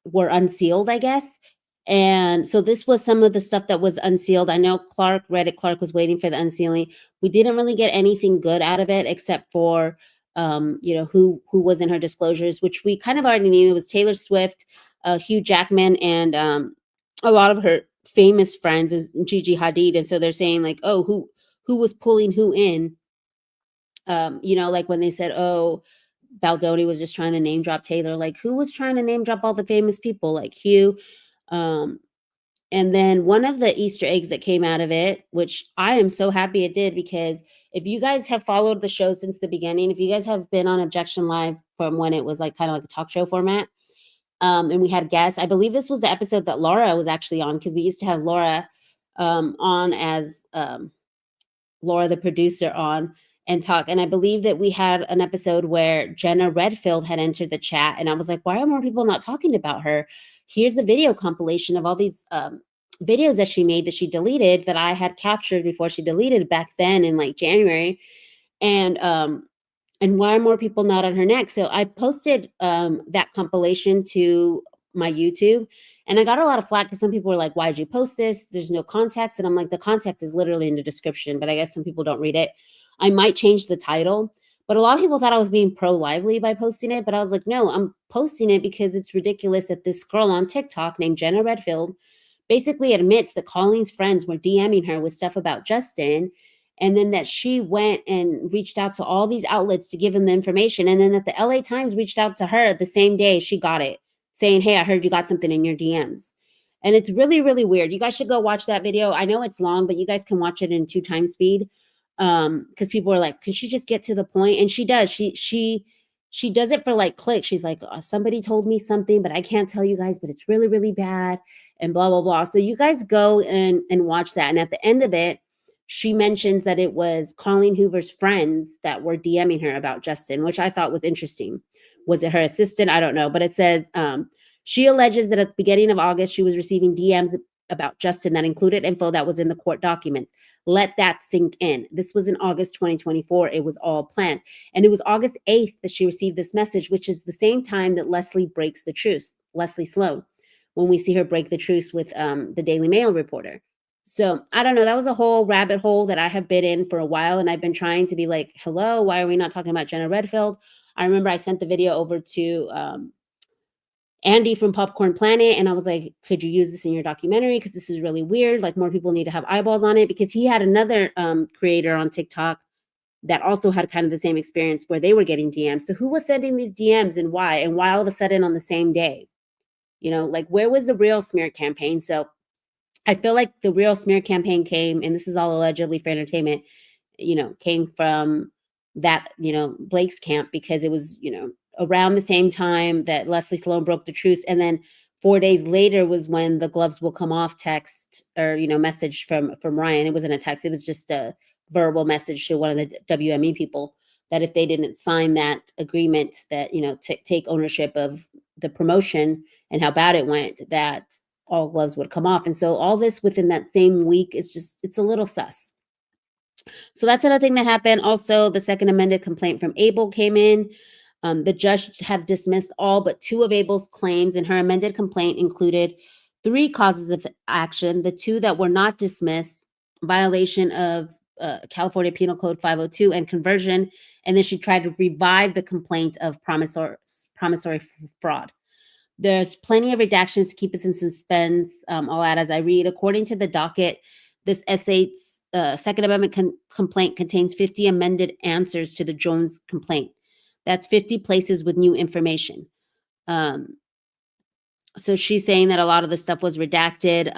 were unsealed, I guess. And so this was some of the stuff that was unsealed. I know Reddit Clark was waiting for the unsealing. We didn't really get anything good out of it except for, who was in her disclosures, which we kind of already knew. It was Taylor Swift, Hugh Jackman, and a lot of her famous friends is Gigi Hadid. And so they're saying like, oh, who was pulling who in? Like when they said, oh, Baldoni was just trying to name drop Taylor, like who was trying to name drop all the famous people like Hugh? And then one of the Easter eggs that came out of it, which I am so happy it did, because if you guys have followed the show since the beginning, if you guys have been on Objection Live from when it was like kind of like a talk show format, and we had guests, I believe this was the episode that Laura was actually on, because we used to have Laura on as Laura, the producer, on and talk. And I believe that we had an episode where Jenna Redfield had entered the chat, and I was like, why are more people not talking about her? Here's a video compilation of all these videos that she made that she deleted that I had captured before she deleted back then in like January. And why are more people not on her neck? So I posted that compilation to my YouTube, and I got a lot of flack because some people were like, why did you post this? There's no context. And I'm like, the context is literally in the description, but I guess some people don't read it. I might change the title, but a lot of people thought I was being pro-lively by posting it. But I was like, no, I'm posting it because it's ridiculous that this girl on TikTok named Jenna Redfield basically admits that Colleen's friends were DMing her with stuff about Justin, and then that she went and reached out to all these outlets to give them the information, and then that the LA Times reached out to her the same day she got it, saying, hey, I heard you got something in your DMs. And it's really, really weird. You guys should go watch that video. I know it's long, but you guys can watch it in 2x speed. Because people are like, could she just get to the point? And she does. She does it for like clicks. She's like, somebody told me something, but I can't tell you guys, but it's really, really bad, and blah, blah, blah. So you guys go and watch that. And at the end of it, she mentioned that it was Colleen Hoover's friends that were DMing her about Justin, which I thought was interesting. Was it her assistant? I don't know. But it says, she alleges that at the beginning of August, she was receiving DMs about Justin that included info that was in the court documents. Let that sink in. This was in August 2024. It was all planned. And it was August 8th that she received this message, which is the same time that Leslie breaks the truce, Leslie Sloan, when we see her break the truce with the Daily Mail reporter. So I don't know. That was a whole rabbit hole that I have been in for a while. And I've been trying to be like, hello, why are we not talking about Jenna Redfield? I remember I sent the video over to Andy from Popcorn Planet, and I was like, could you use this in your documentary? Because this is really weird. Like, more people need to have eyeballs on it, because he had another creator on TikTok that also had kind of the same experience where they were getting DMs. So who was sending these DMs and why? And why all of a sudden on the same day? You know, like, where was the real smear campaign? So I feel like the real smear campaign came, and this is all allegedly for entertainment, came from that, Blake's camp, because it was, around the same time that Leslie Sloan broke the truce. And then 4 days later was when the gloves will come off text or, message from Ryan. It wasn't a text. It was just a verbal message to one of the WME people that if they didn't sign that agreement that, take ownership of the promotion and how bad it went, that all gloves would come off. And so all this within that same week is it's a little sus. So that's another thing that happened. Also, the second amended complaint from Abel came in. The judge had dismissed all but 2 of Abel's claims, and her amended complaint included 3 causes of action. The 2 that were not dismissed, violation of California Penal Code 502 and conversion. And then she tried to revive the complaint of promissory fraud. There's plenty of redactions to keep us in suspense. I'll add as I read. According to the docket, this S8's Second Amendment complaint contains 50 amended answers to the Jones complaint. That's 50 places with new information. So she's saying that a lot of the stuff was redacted,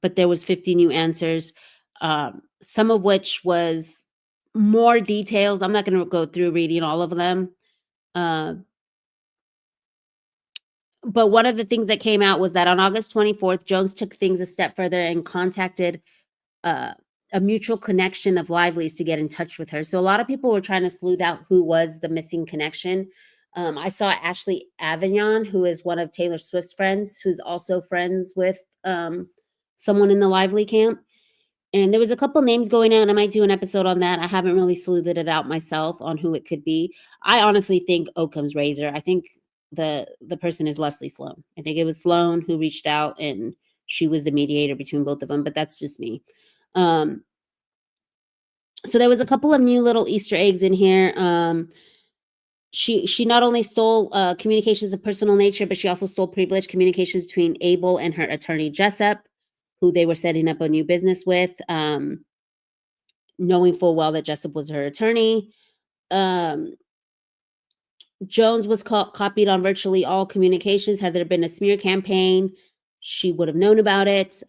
but there was 50 new answers, some of which was more details. I'm not going to go through reading all of them. But one of the things that came out was that on August 24th, Jones took things a step further and contacted a mutual connection of Lively's to get in touch with her. So a lot of people were trying to sleuth out who was the missing connection. I saw Ashley Avignon, who is one of Taylor Swift's friends, who's also friends with someone in the Lively camp. And there was a couple names going out, and I might do an episode on that. I haven't really sleuthed it out myself on who it could be. I honestly think Occam's razor. I think the person is Leslie Sloan. I think it was Sloan who reached out, and she was the mediator between both of them, but that's just me. So there was a couple of new little Easter eggs in here. She not only stole communications of personal nature, but she also stole privileged communications between Abel and her attorney Jessup, who they were setting up a new business with, knowing full well that Jessup was her attorney. Jones was copied on virtually all communications. Had there been a smear campaign, she would have known about it.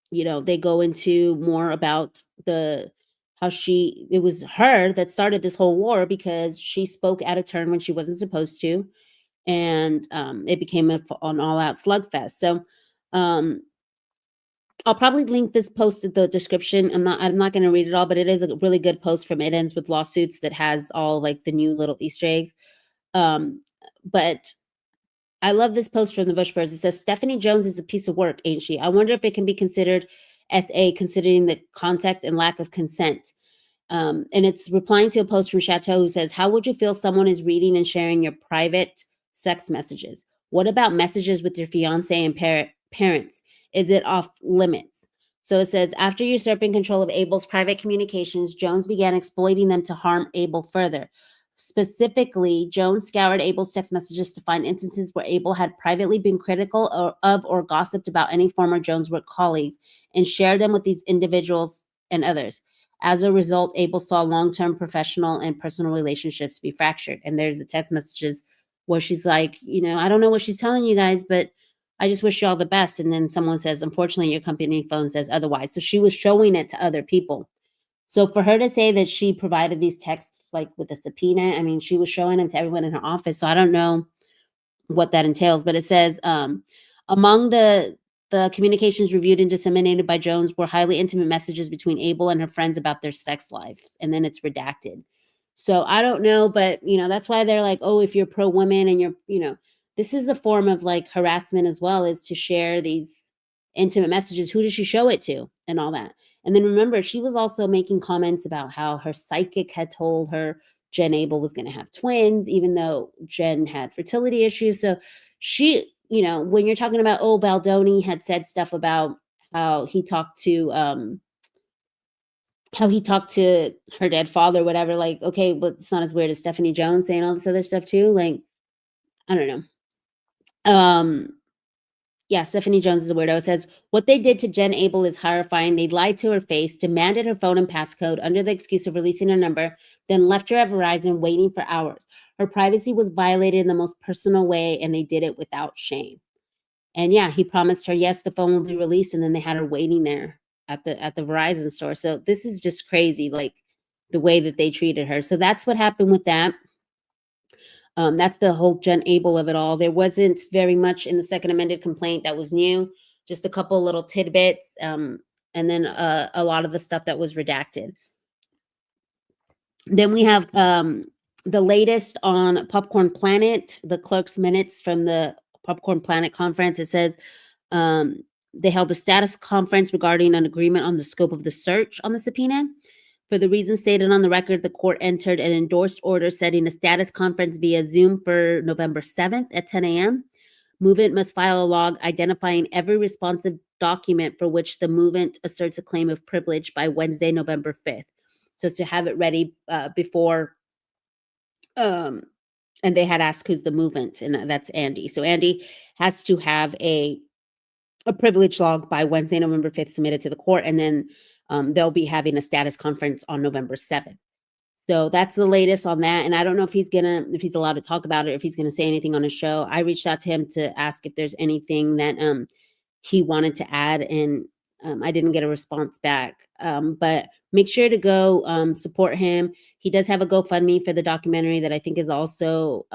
They go into more about how it was her that started this whole war, because she spoke out of turn when she wasn't supposed to. And it became an all-out slugfest. So I'll probably link this post in the description. I'm not going to read it all, but it is a really good post from It Ends with Lawsuits that has all like the new little Easter eggs. But I love this post from the Bushbirds. It says, Stephanie Jones is a piece of work, ain't she? I wonder if it can be considered SA considering the context and lack of consent. And it's replying to a post from Chateau who says, how would you feel someone is reading and sharing your private sex messages? What about messages with your fiance and parents? Is it off limits? So it says, after usurping control of Abel's private communications, Jones began exploiting them to harm Abel further. Specifically, Jones scoured Abel's text messages to find instances where Abel had privately been critical of or gossiped about any former Jones work colleagues and shared them with these individuals and others. As a result, Abel saw long-term professional and personal relationships be fractured. And there's the text messages where she's like, I don't know what she's telling you guys, but I just wish you all the best. And then someone says, unfortunately, your company phone says otherwise. So she was showing it to other people. So for her to say that she provided these texts like with a subpoena, I mean, she was showing them to everyone in her office. So I don't know what that entails, but it says among the communications reviewed and disseminated by Jones were highly intimate messages between Abel and her friends about their sex lives, and then it's redacted. So I don't know, but that's why they're like, oh, if you're pro women and you're, this is a form of like harassment as well, is to share these intimate messages. Who does she show it to and all that? And then remember, she was also making comments about how her psychic had told her Jen Abel was going to have twins, even though Jen had fertility issues. So she, when you're talking about, oh, Baldoni had said stuff about how he talked to her dead father, whatever, like, okay, but it's not as weird as Stephanie Jones saying all this other stuff too. Like, I don't know. Yeah, Stephanie Jones is a weirdo. It says, what they did to Jen Abel is horrifying. They lied to her face, demanded her phone and passcode under the excuse of releasing her number, then left her at Verizon waiting for hours. Her privacy was violated in the most personal way, and they did it without shame. And yeah, he promised her, yes, the phone will be released, and then they had her waiting there at the Verizon store. So this is just crazy, like the way that they treated her. So that's what happened with that. That's the whole Jen Abel of it all. There wasn't very much in the Second Amended Complaint that was new, just a couple little tidbits, and then a lot of the stuff that was redacted. Then we have the latest on Popcorn Planet, the clerk's minutes from the Popcorn Planet conference. It says they held a status conference regarding an agreement on the scope of the search on the subpoena. For the reasons stated on the record, the court entered an endorsed order setting a status conference via Zoom for November 7th at 10 a.m. Movement must file a log identifying every responsive document for which the movement asserts a claim of privilege by Wednesday, November 5th. So to have it ready before, and they had asked who's the movement, and that's Andy. So Andy has to have a privilege log by Wednesday, November 5th submitted to the court, and then they'll be having a status conference on November 7th. So that's the latest on that. And I don't know if he's allowed to talk about it, if he's going to say anything on his show. I reached out to him to ask if there's anything that he wanted to add, and I didn't get a response back. But make sure to go support him. He does have a GoFundMe for the documentary that I think is also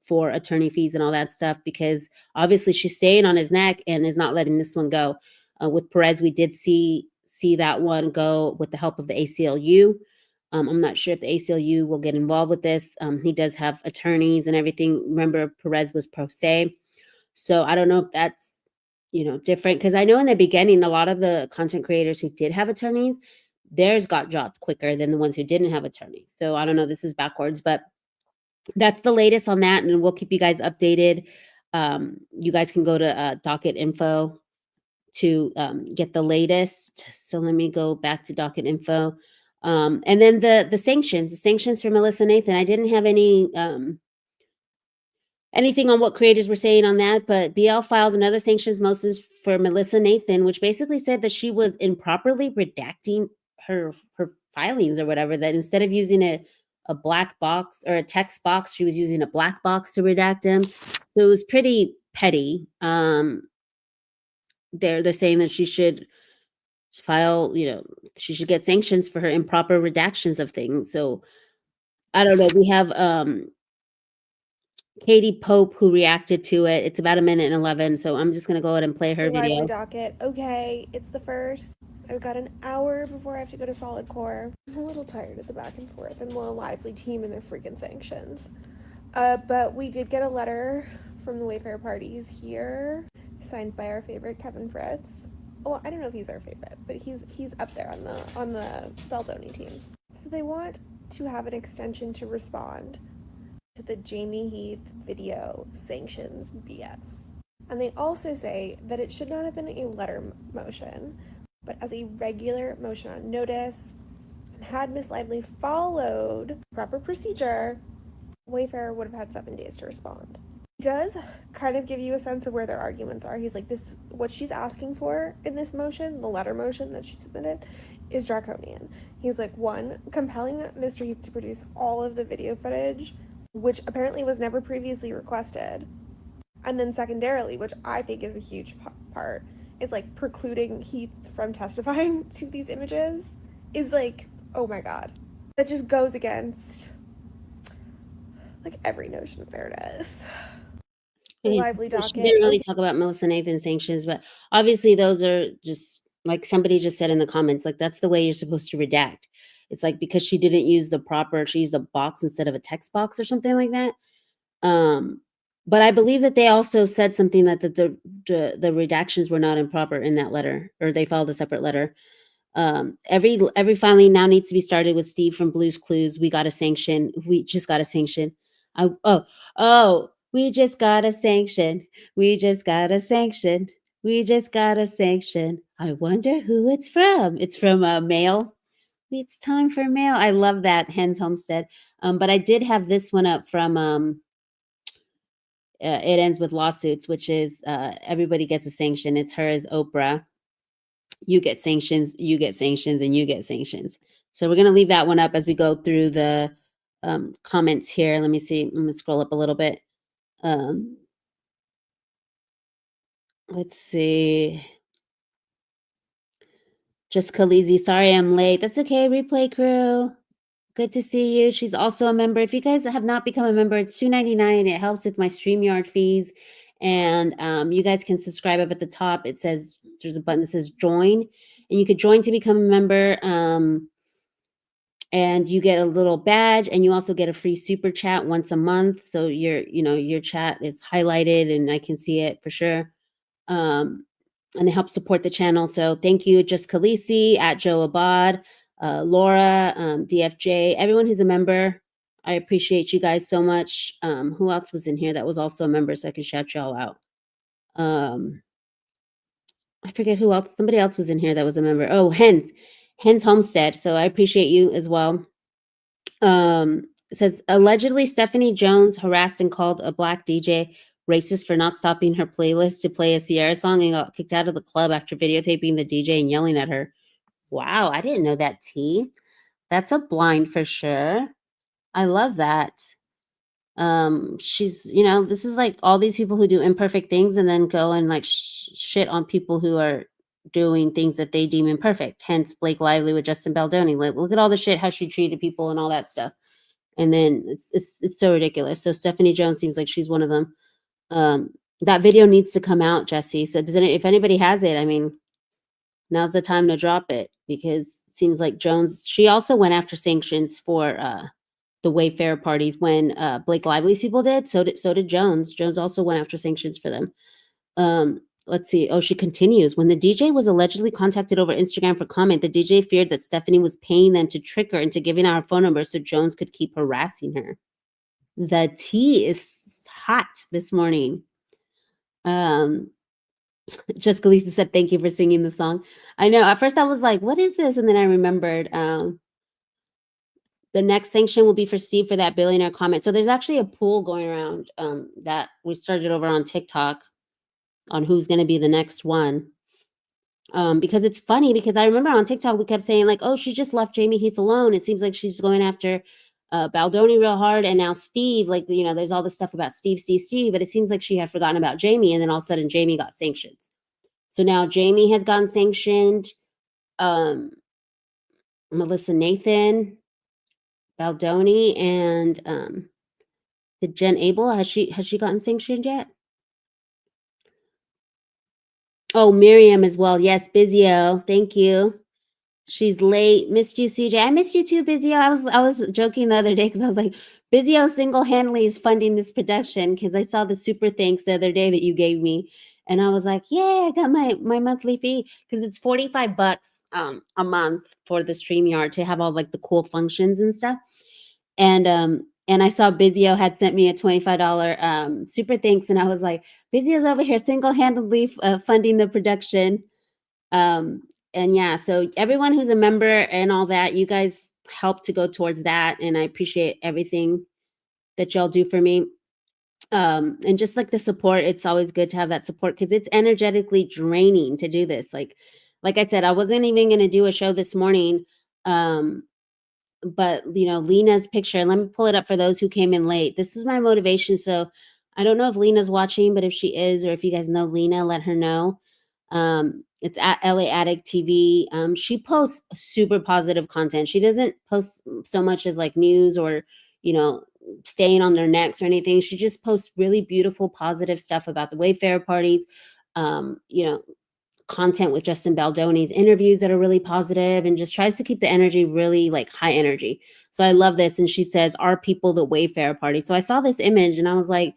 for attorney fees and all that stuff, because obviously she's staying on his neck and is not letting this one go. With Perez, we did see that one go with the help of the ACLU. I'm not sure if the ACLU will get involved with this. He does have attorneys and everything. Remember, Perez was pro se. So I don't know if that's, different. Because I know in the beginning, a lot of the content creators who did have attorneys, theirs got dropped quicker than the ones who didn't have attorneys. So I don't know, this is backwards, but that's the latest on that. And we'll keep you guys updated. You guys can go to docket info to get the latest. So let me go back to docket info. And then the sanctions for Melissa Nathan. I didn't have anything on what creators were saying on that, but BL filed another sanctions motion for Melissa Nathan, which basically said that she was improperly redacting her filings or whatever, that instead of using a black box or a text box, she was using a black box to redact them. So it was pretty petty. They're saying that she should file, she should get sanctions for her improper redactions of things. So I don't know. We have Katie Pope who reacted to it. It's about 1:11, so I'm just gonna go ahead and play her Lively video. docket. Okay, it's the first. I've got an hour before I have to go to Solid Core. I'm a little tired of the back and forth and the lively team and their freaking sanctions. But we did get a letter from the Wayfair parties here, signed by our favorite Kevin Fritz. Well, I don't know if he's our favorite, but he's up there on the Baldoni team. So they want to have an extension to respond to the Jayme Heath video sanctions BS. And they also say that it should not have been a letter motion, but as a regular motion on notice. And had Miss Lively followed proper procedure, Wayfair would have had 7 days to respond. It does kind of give you a sense of where their arguments are. He's like, this, what she's asking for in this motion, the letter motion that she submitted, is draconian. He's like, 1, compelling Mr. Heath to produce all of the video footage, which apparently was never previously requested. And then secondarily, which I think is a huge part, is like precluding Heath from testifying to these images is like, oh my God. That just goes against like every notion of fairness. Lively She docket. didn't really talk about Melissa Nathan's sanctions, but obviously those are just like somebody just said in the comments, like that's the way you're supposed to redact. It's like because she didn't use the proper, she used a box instead of a text box or something like that. But I believe that they also said something that the redactions were not improper in that letter, or they filed a separate letter. Every filing now needs to be started with Steve from Blue's Clues. We got a sanction. We just got a sanction. We just got a sanction. We just got a sanction. We just got a sanction. I wonder who it's from. It's from Mail. It's time for mail. I love that, Hens Homestead. But I did have this one up from It Ends with Lawsuits, which is everybody gets a sanction. It's her as Oprah. You get sanctions, you get sanctions, and you get sanctions. So we're going to leave that one up as we go through the comments here. Let me see. I'm going to scroll up a little bit. Let's see. Just Khaleesi, sorry I'm late. That's okay, replay crew. Good to see you. She's also a member. If you guys have not become a member, it's $2.99. It helps with my StreamYard fees. And you guys can subscribe up at the top. It says, there's a button that says join. And you could join to become a member. And you get a little badge. And you also get a free super chat once a month. So your chat is highlighted and I can see it for sure. And it helps support the channel. So thank you, Just Khaleesi, at Joe Abad, Laura, DFJ, everyone who's a member. I appreciate you guys so much. Who else was in here that was also a member so I can shout y'all out? I forget who else. Somebody else was in here that was a member. Oh, Hens Homestead. So I appreciate you as well. It says, allegedly Stephanie Jones harassed and called a black DJ racist for not stopping her playlist to play a Sierra song and got kicked out of the club after videotaping the DJ and yelling at her. Wow, I didn't know that, T. That's a blind for sure. I love that. She's, this is like all these people who do imperfect things and then go and like shit on people who are doing things that they deem imperfect. Hence Blake Lively with Justin Baldoni. Like, look at all the shit, how she treated people and all that stuff. And then it's so ridiculous. So Stephanie Jones seems like she's one of them. That video needs to come out, Jesse. So if anybody has it, I mean, now's the time to drop it because it seems like Jones, she also went after sanctions for the Wayfair parties when Blake Lively's people did. So did Jones. Jones also went after sanctions for them. Let's see. Oh, she continues. When the DJ was allegedly contacted over Instagram for comment, the DJ feared that Stephanie was paying them to trick her into giving out her phone number so Jones could keep harassing her. The tea is hot this morning. Just Khaleesi said, thank you for singing the song. I know. At first I was like, what is this? And then I remembered the next sanction will be for Steve for that billionaire comment. So there's actually a poll going around that we started over on TikTok on who's going to be the next one. Because it's funny because I remember on TikTok we kept saying like, oh, she just left Jayme Heath alone. It seems like she's going after Baldoni real hard. And now Steve, like, there's all this stuff about Steve, but it seems like she had forgotten about Jayme. And then all of a sudden Jayme got sanctioned. So now Jayme has gotten sanctioned. Melissa Nathan, Baldoni, and Did Jen Abel, has she gotten sanctioned yet? Oh, Miriam as well. Yes, Bizio. Thank you. She's late. Missed you, CJ. I missed you too, Bizio. I was joking the other day because I was like, Bizio single-handedly is funding this production because I saw the super thanks the other day that you gave me. And I was like, yeah, I got my monthly fee because it's $45 a month for the StreamYard to have all like the cool functions and stuff. And I saw Bizio had sent me a $25 super thanks, and I was like, Bizio's over here single-handedly funding the production. And yeah, so everyone who's a member and all that, you guys help to go towards that, and I appreciate everything that y'all do for me. And just like the support, it's always good to have that support because it's energetically draining to do this. Like I said, I wasn't even going to do a show this morning. But you know, Lena's picture, let me pull it up for those who came in late. This is my motivation. So I don't know if Lena's watching, but if she is, or if you guys know Lena, let her know. It's at LA Addict TV. She posts super positive content. She doesn't post so much as like news or, you know, staying on their necks or anything. She just posts really beautiful, positive stuff about the Wayfarer parties. You know, content with Justin Baldoni's interviews that are really positive and just tries to keep the energy really like high energy. So I love this. And she says, "Are people the Wayfarer party?" So I saw this image and I was like,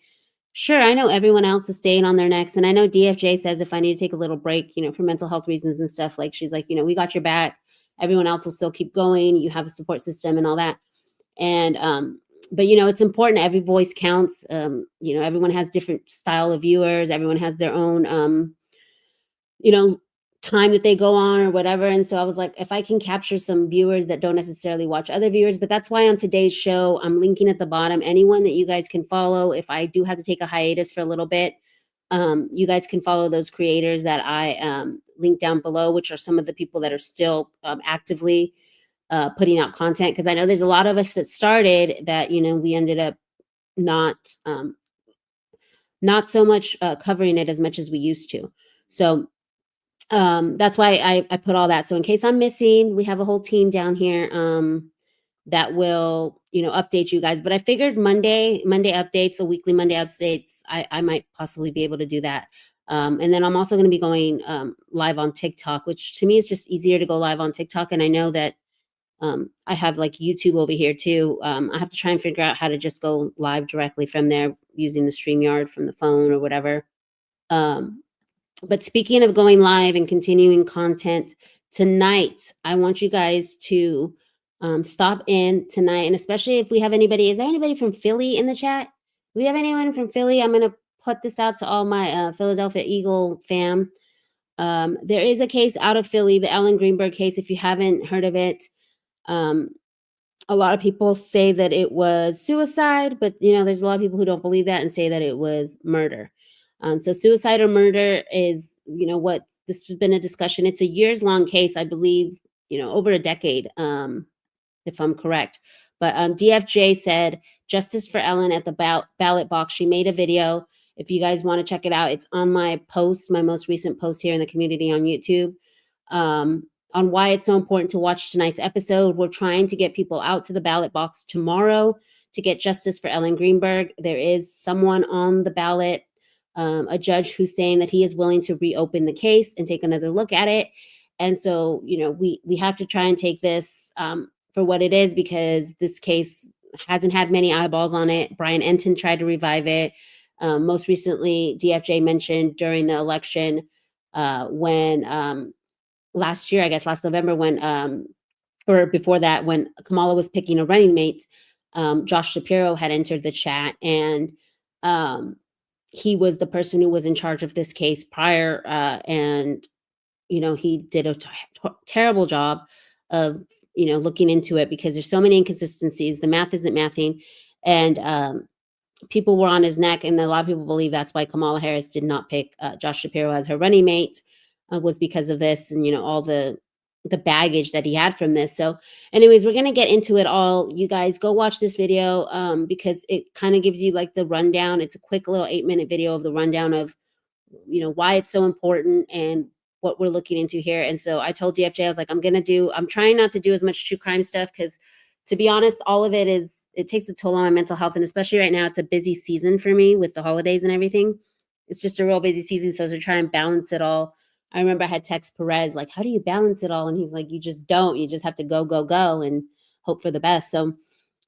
sure, I know everyone else is staying on their necks. And I know DFJ says if I need to take a little break, you know, for mental health reasons and stuff, like she's like, you know, we got your back. Everyone else will still keep going. You have a support system and all that. And but you know, it's important. Every voice counts. You know, everyone has different style of viewers. Everyone has their own you know, time that they go on or whatever. And so I was like, if I can capture some viewers that don't necessarily watch other viewers, but that's why on today's show, I'm linking at the bottom, anyone that you guys can follow. If I do have to take a hiatus for a little bit, you guys can follow those creators that I link down below, which are some of the people that are still actively putting out content. Cause I know there's a lot of us that started that, you know, we ended up not so much covering it as much as we used to. So that's why I put all that. So in case I'm missing, we have a whole team down here that will, you know, update you guys. But I figured Monday updates, so weekly Monday updates, I might possibly be able to do that. And then I'm also going to be going live on TikTok, which to me is just easier to go live on TikTok. And I know that I have like YouTube over here too. I have to try and figure out how to just go live directly from there using the StreamYard from the phone or whatever. But speaking of going live and continuing content, tonight, I want you guys to stop in tonight. And especially if we have anybody, is there anybody from Philly in the chat? Do we have anyone from Philly? I'm going to put this out to all my Philadelphia Eagle fam. There is a case out of Philly, the Ellen Greenberg case, if you haven't heard of it. A lot of people say that it was suicide, but you know, there's a lot of people who don't believe that and say that it was murder. So suicide or murder is, you know, what this has been a discussion. It's a years-long case, I believe, you know, over a decade, if I'm correct. But DFJ said justice for Ellen at the ballot box. She made a video. If you guys want to check it out, it's on my post, my most recent post here in the community on YouTube. On why it's so important to watch tonight's episode. We're trying to get people out to the ballot box tomorrow to get justice for Ellen Greenberg. There is someone on the ballot, a judge who's saying that he is willing to reopen the case and take another look at it. And so, you know, we have to try and take this for what it is, because this case hasn't had many eyeballs on it. Brian Enton tried to revive it. Most recently, DFJ mentioned during the election when last year, I guess last November, when or before that, when Kamala was picking a running mate, Josh Shapiro had entered the chat, and he was the person who was in charge of this case prior, and you know, he did a terrible job of, you know, looking into it, because there's so many inconsistencies. The math isn't mathing, and people were on his neck, and a lot of people believe that's why Kamala Harris did not pick Josh Shapiro as her running mate. Was because of this, and you know, all the baggage that he had from this. So anyways, we're going to get into it all. You guys go watch this video because it kind of gives you like the rundown. It's a quick little 8-minute video of the rundown of, you know, why it's so important and what we're looking into here. And so I told DFJ, I was like, I'm trying not to do as much true crime stuff, because to be honest, all of it is it takes a toll on my mental health. And especially right now, it's a busy season for me with the holidays and everything. It's just a real busy season. So to try and balance it all, I remember I had text Perez, like, how do you balance it all? And he's like, you just don't. You just have to go, go, go and hope for the best. So,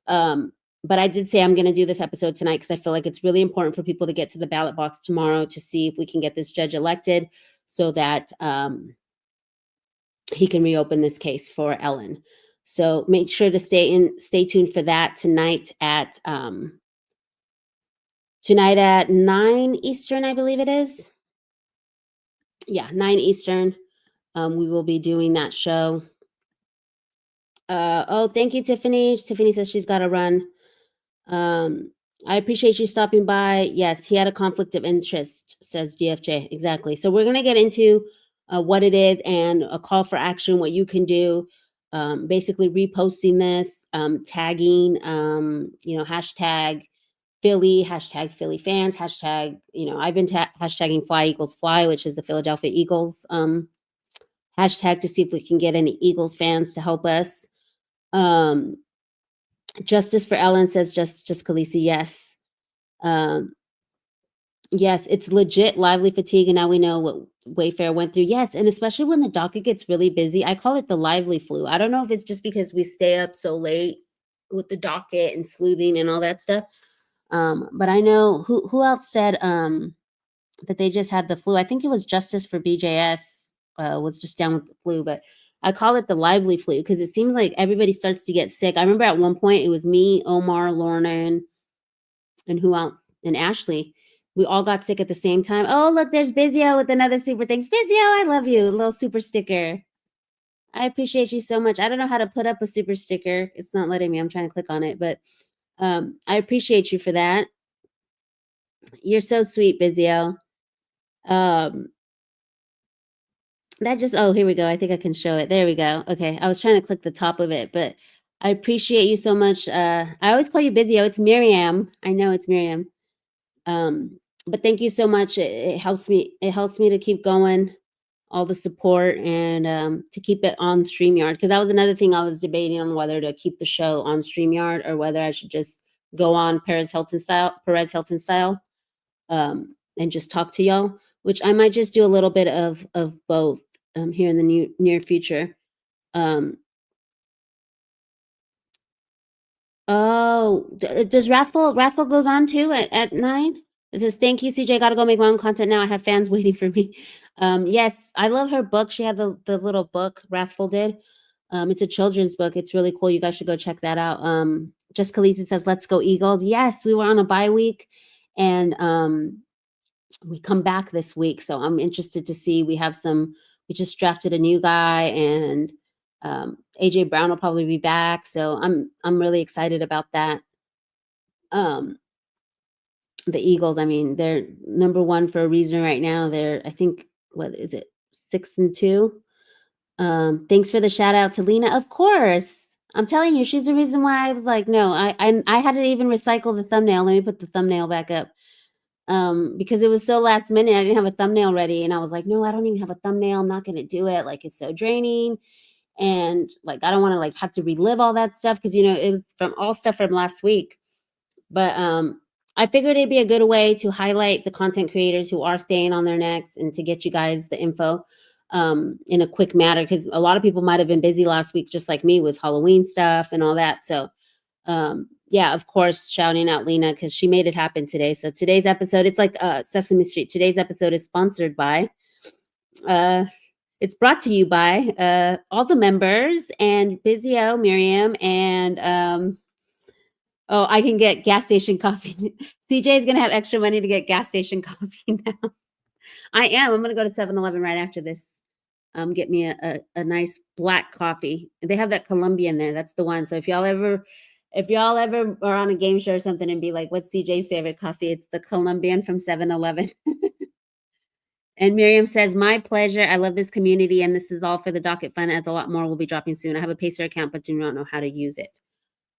but I did say I'm going to do this episode tonight because I feel like it's really important for people to get to the ballot box tomorrow to see if we can get this judge elected so that he can reopen this case for Ellen. So make sure to stay tuned for that tonight at 9 Eastern, I believe it is. Yeah, 9 Eastern. We will be doing that show. Oh, thank you, Tiffany. Tiffany says she's got to run. I appreciate you stopping by. Yes, he had a conflict of interest, says DFJ. Exactly. So we're going to get into what it is and a call for action, what you can do. Basically reposting this, tagging, hashtag Philly, hashtag Philly fans, hashtag, I've been hashtagging Fly Eagles Fly, which is the Philadelphia Eagles hashtag to see if we can get any Eagles fans to help us. Justice for Ellen, says just Khaleesi. Yes. Yes, it's legit lively fatigue. And now we know what Wayfair went through. Yes. And especially when the docket gets really busy, I call it the lively flu. I don't know if it's just because we stay up so late with the docket and sleuthing and all that stuff. But I know who else said that they just had the flu. I think it was Justice for BJS was just down with the flu, but I call it the lively flu because it seems like everybody starts to get sick. I remember at one point it was me, Omar, Lorna, and who else? And Ashley. We all got sick at the same time. Oh, look, there's Bizio with another super thanks. Bizio, I love you. A little super sticker. I appreciate you so much. I don't know how to put up a super sticker. It's not letting me. I'm trying to click on it, but I appreciate you for that. You're so sweet, Bizio. Oh, here we go. I think I can show it. There we go. Okay. I was trying to click the top of it, but I appreciate you so much. I always call you Bizio. It's Miriam. I know it's Miriam. But thank you so much. It helps me. It helps me to keep going, all the support, and to keep it on StreamYard. Because that was another thing I was debating on whether to keep the show on StreamYard or whether I should just go on Perez Hilton style, and just talk to y'all. Which I might just do a little bit of both here in the near future. Oh, does Wrathful goes on too at 9? It says, thank you, CJ. Got to go make my own content now. I have fans waiting for me. Yes, I love her book. She had the little book Wrathful did. It's a children's book. It's really cool. You guys should go check that out. Just Khaleesi says, let's go Eagles. Yes, we were on a bye week and we come back this week. So I'm interested to see. We just drafted a new guy and AJ Brown will probably be back. So I'm really excited about that. The Eagles, I mean, they're number one for a reason right now. They're, I think, what is it, 6-2? Thanks for the shout out to Lena. Of course. I'm telling you, she's the reason why I was like, no, I had to even recycle the thumbnail. Let me put the thumbnail back up. Because it was so last minute. I didn't have a thumbnail ready. And I was like, no, I don't even have a thumbnail. I'm not going to do it. Like, it's so draining. And like, I don't want to like have to relive all that stuff. Cause it was from all stuff from last week. But, I figured it'd be a good way to highlight the content creators who are staying on their necks and to get you guys the info, in a quick manner. Cause a lot of people might've been busy last week, just like me with Halloween stuff and all that. So, yeah, of course, shouting out Lena because she made it happen today. So today's episode, it's like Sesame Street. Today's episode is sponsored by, it's brought to you by all the members and Bizio, Miriam, and I can get gas station coffee. CJ is going to have extra money to get gas station coffee now. I'm going to go to 7-Eleven right after this. Get me a nice black coffee. They have that Colombian there. That's the one. So if y'all ever are on a game show or something and be like, what's CJ's favorite coffee? It's the Colombian from 7-Eleven. And Miriam says, my pleasure. I love this community. And this is all for the docket fund, as a lot more will be dropping soon. I have a Pacer account, but do not know how to use it.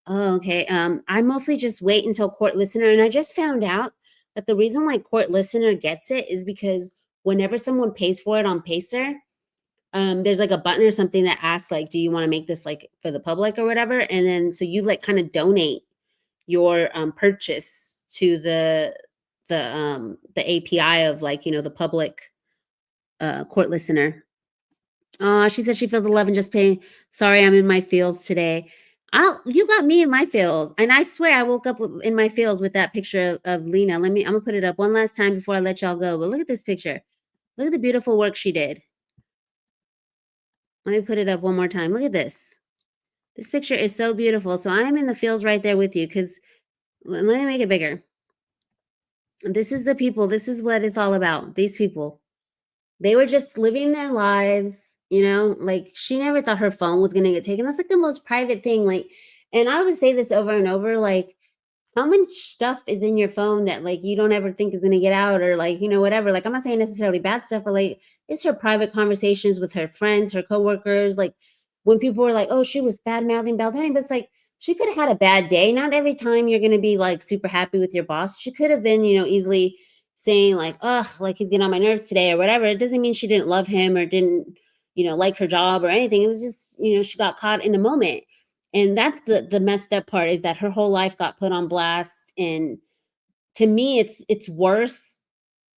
Oh, okay. I mostly just wait until Court Listener. And I just found out that the reason why Court Listener gets it is because whenever someone pays for it on Pacer, there's like a button or something that asks like, do you want to make this like for the public or whatever? And then so you like kind of donate your purchase to the API of like, the public court listener. She said she feels the love and just pain. Sorry, I'm in my feels today. You got me in my feels. And I swear I woke up in my feels with that picture of Lena. I'm gonna put it up one last time before I let y'all go. But look at this picture. Look at the beautiful work she did. Let me put it up one more time. Look at this. This picture is so beautiful. So I'm in the feels right there with you, because let me make it bigger. This is the people. This is what it's all about. These people. They were just living their lives, like she never thought her phone was going to get taken. That's like the most private thing. Like, and I would say this over and over, like, how much stuff is in your phone that like you don't ever think is going to get out, or like, whatever. Like, I'm not saying necessarily bad stuff, but like it's her private conversations with her friends, her coworkers. Like when people were like, oh, she was bad mouthing Baldoni, but it's like she could have had a bad day. Not every time you're going to be like super happy with your boss. She could have been, easily saying like, ugh, like he's getting on my nerves today or whatever. It doesn't mean she didn't love him or didn't, like her job or anything. It was just, she got caught in a moment. And that's the messed up part, is that her whole life got put on blast. And to me, it's worse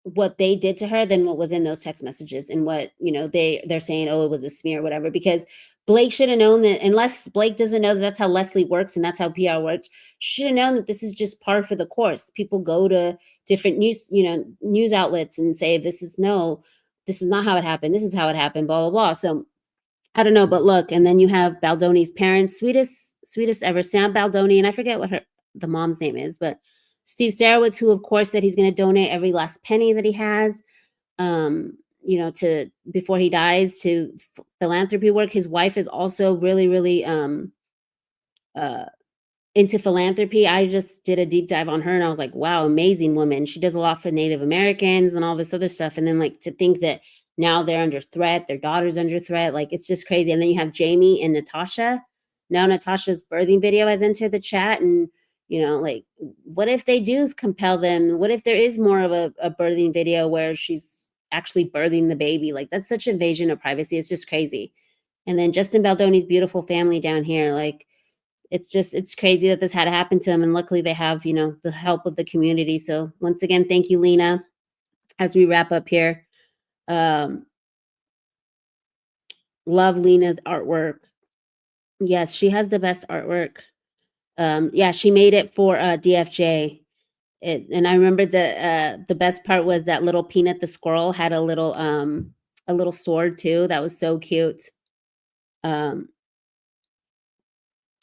what they did to her than what was in those text messages and what, they're saying, oh, it was a smear or whatever, because Blake should have known that, unless Blake doesn't know that that's how Leslie works and that's how PR works, should have known that this is just par for the course. People go to different news outlets and say, this is not how it happened. This is how it happened, blah, blah, blah. So I don't know, but look, and then you have Baldoni's parents, sweetest ever, Sam Baldoni, and I forget what the mom's name is, but Steve Sarowitz, who of course said he's going to donate every last penny that he has, to before he dies, to philanthropy work. His wife is also really, really into philanthropy. I just did a deep dive on her and I was like, wow, amazing woman. She does a lot for Native Americans and all this other stuff. And then like to think that now they're under threat, their daughter's under threat, like it's just crazy. And then you have Jayme and Natasha. Now Natasha's birthing video has entered the chat, and like, what if they do compel them? What if there is more of a birthing video where she's actually birthing the baby? Like, that's such invasion of privacy. It's just crazy. And then Justin Baldoni's beautiful family down here, like, it's crazy that this had to happen to them. And luckily they have, the help of the community. So once again, thank you, Lena, as we wrap up here. Love Lena's artwork. Yes, she has the best artwork. Yeah, she made it for DFJ. And I remember the best part was that little Peanut the squirrel had a little sword too. That was so cute.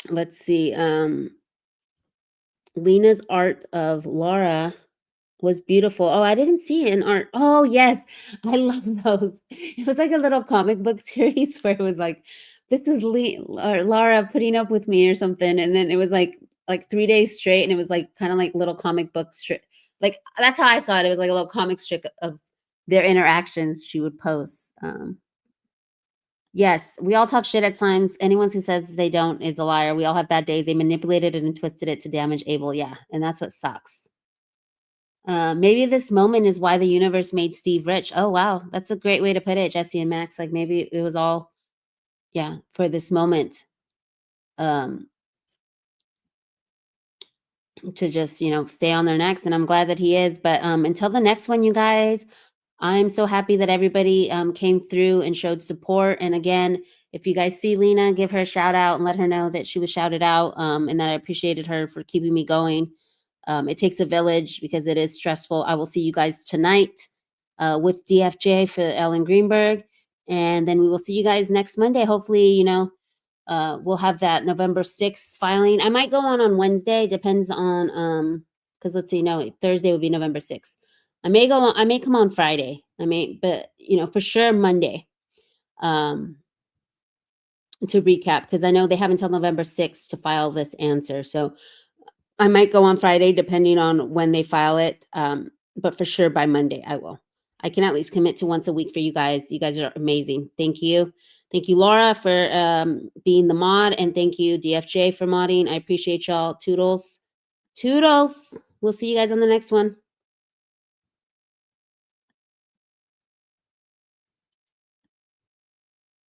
Let's see. Lena's art of Laura was beautiful. Oh, I didn't see it in art. Oh, yes. I love those. It was like a little comic book series where it was like, this is Laura putting up with me or something. And then it was like 3 days straight. And it was like kind of like little comic book strip. Like, that's how I saw it. It was like a little comic strip of their interactions she would post. Yes, we all talk shit at times. Anyone who says they don't is a liar. We all have bad days. They manipulated it and twisted it to damage Abel. Yeah, and that's what sucks. Maybe this moment is why the universe made Steve rich. Oh, wow. That's a great way to put it, Jesse and Max. Like, maybe it was all, yeah, for this moment. To just, stay on their necks. And I'm glad that he is. But until the next one, you guys, I'm so happy that everybody came through and showed support. And again, if you guys see Lena, give her a shout out and let her know that she was shouted out, and that I appreciated her for keeping me going. It takes a village because it is stressful. I will see you guys tonight with DFJ for Ellen Greenberg. And then we will see you guys next Monday. Hopefully, we'll have that November 6th filing. I might go on Wednesday. Depends on, because let's see, no, Thursday would be November 6th. I may come on Friday. But for sure Monday to recap, because I know they have until November 6th to file this answer. So I might go on Friday depending on when they file it. But for sure by Monday I will. I can at least commit to once a week for you guys. You guys are amazing. Thank you. Thank you, Laura, for being the mod, and thank you, DFJ, for modding. I appreciate y'all. Toodles. Toodles. We'll see you guys on the next one.